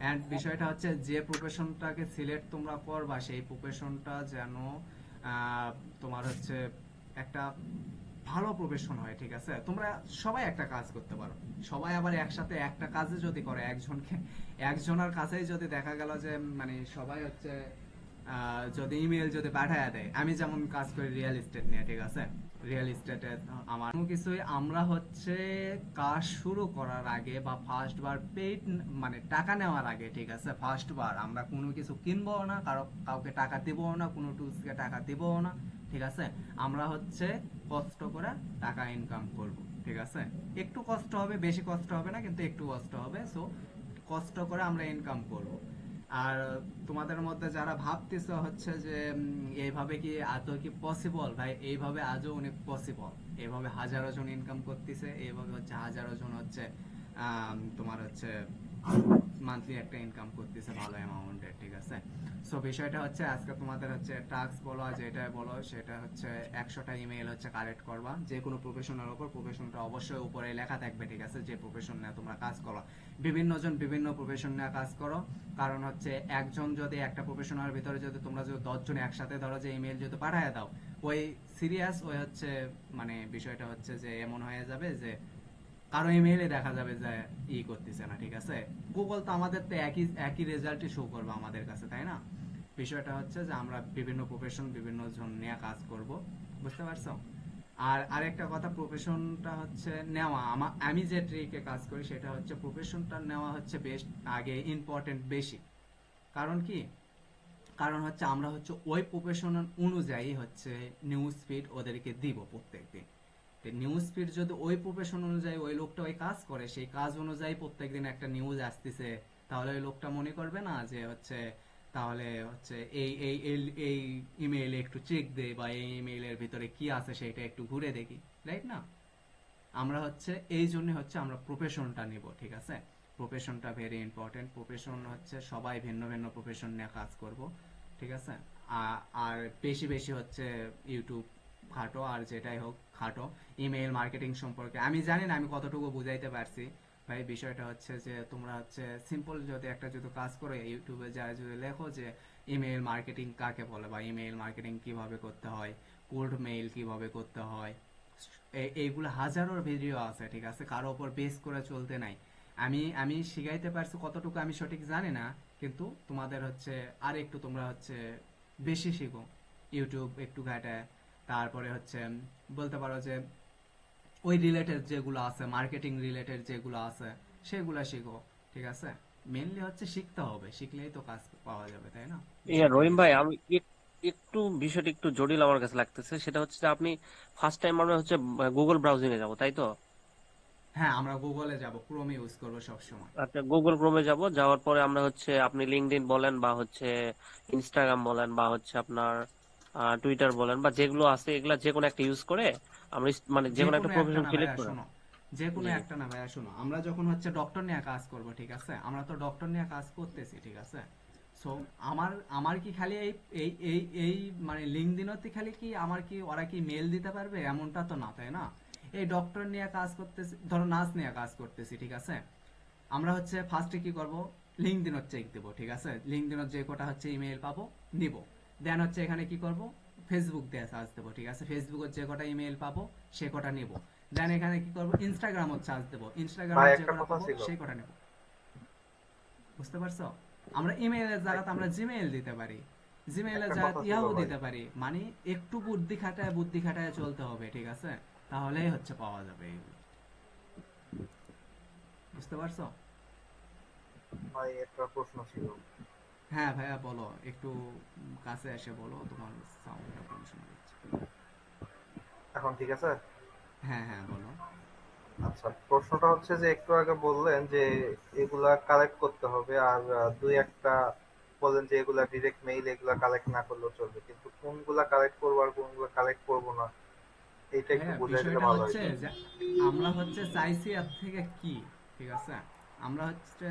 A: এন্ড বিষয়টা হচ্ছে যে প্রফেশনটাকে সিলেক্ট তোমরা করবা সেই প্রফেশনটা যেন আহ, তোমার হচ্ছে একটা ভালো প্রফেশন হয়, ঠিক আছে? তোমরা সবাই একটা কাজ করতে পারো, সবাই আবার একসাথে একটা কাজে যদি করে, একজনের কাছেই যদি দেখা গেল যে মানে সবাই হচ্ছে যদি ইমেল যদি পাঠায় দেয়, আমি যেমন কাজ করি রিয়েল এস্টেট নিয়ে, ঠিক আছে? রিয়েল এস্টেটে আমার কোনো কিছুই আমরা হচ্ছে কাজ শুরু করার আগে বা ফার্স্ট বার পেইড মানে টাকা নেওয়ার আগে, ঠিক আছে, ফার্স্ট বার আমরা কোনো কিছু কিনবো না, কাউকে টাকা দিবো না, কোনো টুলসকে টাকা দিবো না, ঠিক আছে? আমরা হচ্ছে কষ্ট করে টাকা ইনকাম করব, ঠিক আছে? একটু কষ্ট হবে, বেশি কষ্ট হবে না, কিন্তু একটু কষ্ট হবে। সো কষ্ট করে আমরা ইনকাম করব। আর তোমাদের মধ্যে যারা ভাবতেছে হচ্ছে যে এইভাবে কি আদৌ কি পসিবল, ভাই এইভাবে আজও অনেক পসিবল। এইভাবে হাজারো জন ইনকাম করতেছে, এইভাবে হচ্ছে হাজারো জন হচ্ছে তোমার হচ্ছে মান্থলি একটা ইনকাম করতেছে ভালো অ্যামাউন্টের, ঠিক আছে? সো বিষয়টা হচ্ছে আজকে তোমাদের হচ্ছে টাস্ক বলো আর যেটা বলো সেটা হচ্ছে 100টা ইমেল হচ্ছে কালেক্ট করবা যে কোনো প্রফেশনের উপর। প্রফেশনটা অবশ্যই উপরে লেখা থাকবে, ঠিক আছে? যে প্রফেশন নিয়ে তোমরা কাজ করো, বিভিন্ন জন বিভিন্ন প্রফেশন নিয়ে কাজ করো। কারণ হচ্ছে একজন যদি একটা প্রফেশনের ভিতরে যদি তোমরা যদি 10 জন একসাথে ধরো যে ইমেল যদি পাঠায় দাও, ওই সিরিয়াস ওই হচ্ছে মানে বিষয়টা হচ্ছে যে এমন হয়ে যাবে যে কারো ইমেইলে দেখা যাবে যে করতেছে না, ঠিক আছে? গুগল তো আমাদের তো একই একই রেজাল্টই শো করবে আমাদের কাছে, তাই না? বিষয়টা হচ্ছে যে আমরা বিভিন্ন প্রফেশন বিভিন্ন জন নিয়ে কাজ করব, বুঝতে পারছো? আর আরেকটা কথা, প্রফেশনটা হচ্ছে নেওয়া আমি যে ট্রিকে কাজ করি সেটা হচ্ছে প্রফেশনটা নেওয়া হচ্ছে বেস্ট আগে ইম্পর্টেন্ট বেশি। কারণ কি? কারণ হচ্ছে আমরা হচ্ছে ওই প্রফেশন অনুযায়ী হচ্ছে নিউজ ফিড ওদেরকে দিব প্রত্যেকদিন। নিউজ ফিড যদি ওই প্রফেশন অনুযায়ী ওই লোকটা ওই কাজ করে, সেই কাজ অনুযায়ী প্রত্যেকদিন একটা নিউজ আসতেছে, তাহলে ওই লোকটা মনে করবে না যে হচ্ছে তাহলে হচ্ছে এই এই এই এই ইমেইলে একটু চেক দে বা এই ইমেইলের ভিতরে কি আছে সেটা একটু ঘুরে দেখি, রাইট না? আমরা হচ্ছে এই জন্য হচ্ছে আমরা প্রফেশনটা নিব, ঠিক আছে? প্রফেশনটা ভেরি ইম্পর্টেন্ট। প্রফেশন হচ্ছে সবাই ভিন্ন ভিন্ন প্রফেশন নিয়ে কাজ করব, ঠিক আছে? আর বেশি বেশি হচ্ছে ইউটিউব খাটো আর যেটাই হোক খাটো। ইমেইল মার্কেটিং সম্পর্কে আমি জানি না আমি কতটুকু বুঝাইতে পারছি ভাই। বিষয়টা হচ্ছে যে তোমরা হচ্ছে সিম্পল যদি একটা যদি কাজ করো ইউটিউবে যা যদি লেখো যে ইমেইল মার্কেটিং কাকে বলে বা ইমেইল মার্কেটিং কিভাবে করতে হয়, কোল্ড মেইল কিভাবে করতে হয়, এইগুলো হাজারো ভিডিও আছে, ঠিক আছে? কারো উপর বেস করে চলতে নাই। আমি আমি শিখাইতে পারছি কতটুকু আমি সঠিক জানি না, কিন্তু তোমাদের হচ্ছে আর একটু তোমরা হচ্ছে বেশি শিখো, ইউটিউব একটু ঘাটায়, তারপরে হচ্ছে বলতে পারো যে ওই রিলেটেড যেগুলো আছে মার্কেটিং রিলেটেড যেগুলো আছে সেগুলো শিখো, ঠিক আছে? মেইনলি হচ্ছে শিখতে হবে, শিখলেই তো কাজ পাওয়া যাবে, তাই না? বিষয়টা
C: রহিম ভাই,
A: এরকম।
C: আমি একটু বিষয়টা একটু জটিল আমার কাছে লাগতেছে। সেটা হচ্ছে যে আপনি ফার্স্ট টাইম আমরা হচ্ছে গুগল ব্রাউজিং এ যাব, তাই তো?
A: হ্যাঁ, আমরা গুগলে যাব, ক্রোম ইউজ করবো সবসময়।
C: আচ্ছা, গুগল ক্রোমে যাব, যাওয়ার পরে আমরা হচ্ছে আপনি লিঙ্কডইন বলেন বা হচ্ছে ইনস্টাগ্রাম বলেন বা হচ্ছে আপনার টুইটার বলেন বা যেগুলো আছে এগুলা যে কোনো একটা ইউজ করে আমরা মানে যে
A: যে
C: কোনো একটা
A: কোনো একটা
C: প্রফেশন
A: না
C: সিলেক্ট
A: ভাইয়া,
C: করে।
A: শোনো, যে কোনো
C: জি।
A: একটা না ভাইয়া, শোনো, আমরা যখন হচ্ছে ডক্টর নিয়ে কাজ করব, ঠিক আছে? আমরা তো ডক্টর নিয়ে কাজ করতেছি, ঠিক আছে? সো আমার আমার কি খালি এই এই এই এই মানে লিঙ্কডইনতে খালি কি আমার কি ওরা কি মেল দিতে পারবে এমনটা তো না, তাই না? এই ডক্টর নিয়ে কাজ করতেছি, ধরো নার্স নিয়ে কাজ করতেছি, ঠিক আছে? আমরা হচ্ছে ফার্স্টে কি করব, লিঙ্কডইন চেক দেব, ঠিক আছে? লিঙ্কডইন যে কটা হচ্ছে ইমেল পাবো নিব। দেন হচ্ছে এখানে কি করব, ফেসবুক দিয়ে সার্চ দেবো, ঠিক আছে? ফেসবুকের যে কটা ইমেল পাবো সে কটা নিব। দেন এখানে কি করব, ইনস্টাগ্রামও চার্জ দেবো,
E: ভাই
A: ইনস্টাগ্রামের যে
E: একটা
A: কটা
E: কথা
A: পাবো
E: ছিল।
A: সেই কটা নেব। বুঝতে পারছো? আমরা ইমেইলের জায়গাতে আমরা জিমেইল দিতে পারি, জিমেইলের
E: একটা
A: জায়গাতে
E: কথা ছিল
A: ইয়াহু
E: ভাই।
A: দিতে পারি। মানে একটু বুদ্ধি খাটায় চলতে হবে, ঠিক আছে? তাহলেই হচ্ছে পাওয়া যাবে এগুলো। বুঝতে পারছো?
E: ভাই একটা প্রশ্ন ছিল।
A: হ্যাঁ ভাইয়া বলো, একটু কাছে এসে বলো, তোমার সাউন্ডটা কম শোনা যাচ্ছে।
E: এখন ঠিক আছে?
A: হ্যাঁ হ্যাঁ বলো।
E: আচ্ছা, প্রশ্নটা হচ্ছে যে একটু আগে বললেন যে এগুলা কালেক্ট করতে হবে, আর দুই একটা বলেন যে এগুলা ডিরেক্ট মেইল এগুলা কালেক্ট না করলেও চলবে, কিন্তু কোনগুলা কালেক্ট করবো আর কোনগুলা কালেক্ট করবো না এটা একটু
A: ভাইয়া
E: বুঝাই দিলে
A: বিষয়টা
E: ভালো
A: হচ্ছে
E: হইতো।
A: যে আমরা হচ্ছে চাইছি এর থেকে কি, ঠিক আছে? আমরা হচ্ছে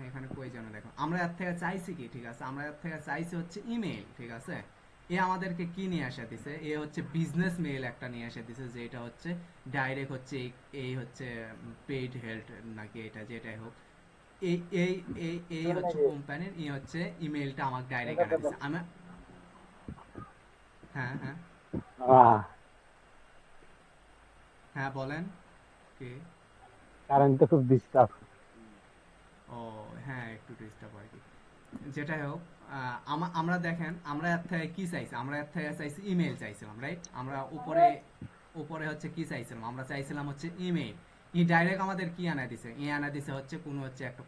A: এখানে কই যেন দেখো, আমরা এর থেকে চাইছি কি, ঠিক আছে? আমরা এর থেকে চাইছি হচ্ছে ইমেল, ঠিক আছে? এ আমাদেরকে কি নিয়ে আসা দিছে, এ হচ্ছে বিজনেস মেইল একটা নিয়ে আসা দিছে, যেটা হচ্ছে ডাইরেক্ট হচ্ছে এই হচ্ছে পেইড হেল্থ নাকি এটা যেটাই হোক, এই এই এই হচ্ছে কোম্পানির হচ্ছে ইমেইলটা আমাকে ডাইরেক্ট আনা দিছে। আমি হ্যাঁ হ্যাঁ হ্যাঁ বলেন কে।
F: কারেন্ট তো খুব ডিস্টার্ব।
A: ও হ্যাঁ, একটু ডিস্টার্ব আর কি। যেটাই হোক, আমরা দেখেন আমরা এর থেকে কি চাইছি, আমরা এর থেকে চাইছি ইমেল চাইছিলাম, রাইট? আমরা উপরে উপরে হচ্ছে কি চাইছিলাম, আমরা চাইছিলাম হচ্ছে ইমেল। ডাইরেক্ট আমাদের কি আনা দিছে, আনা দিছে হচ্ছে কোনো হচ্ছে একটা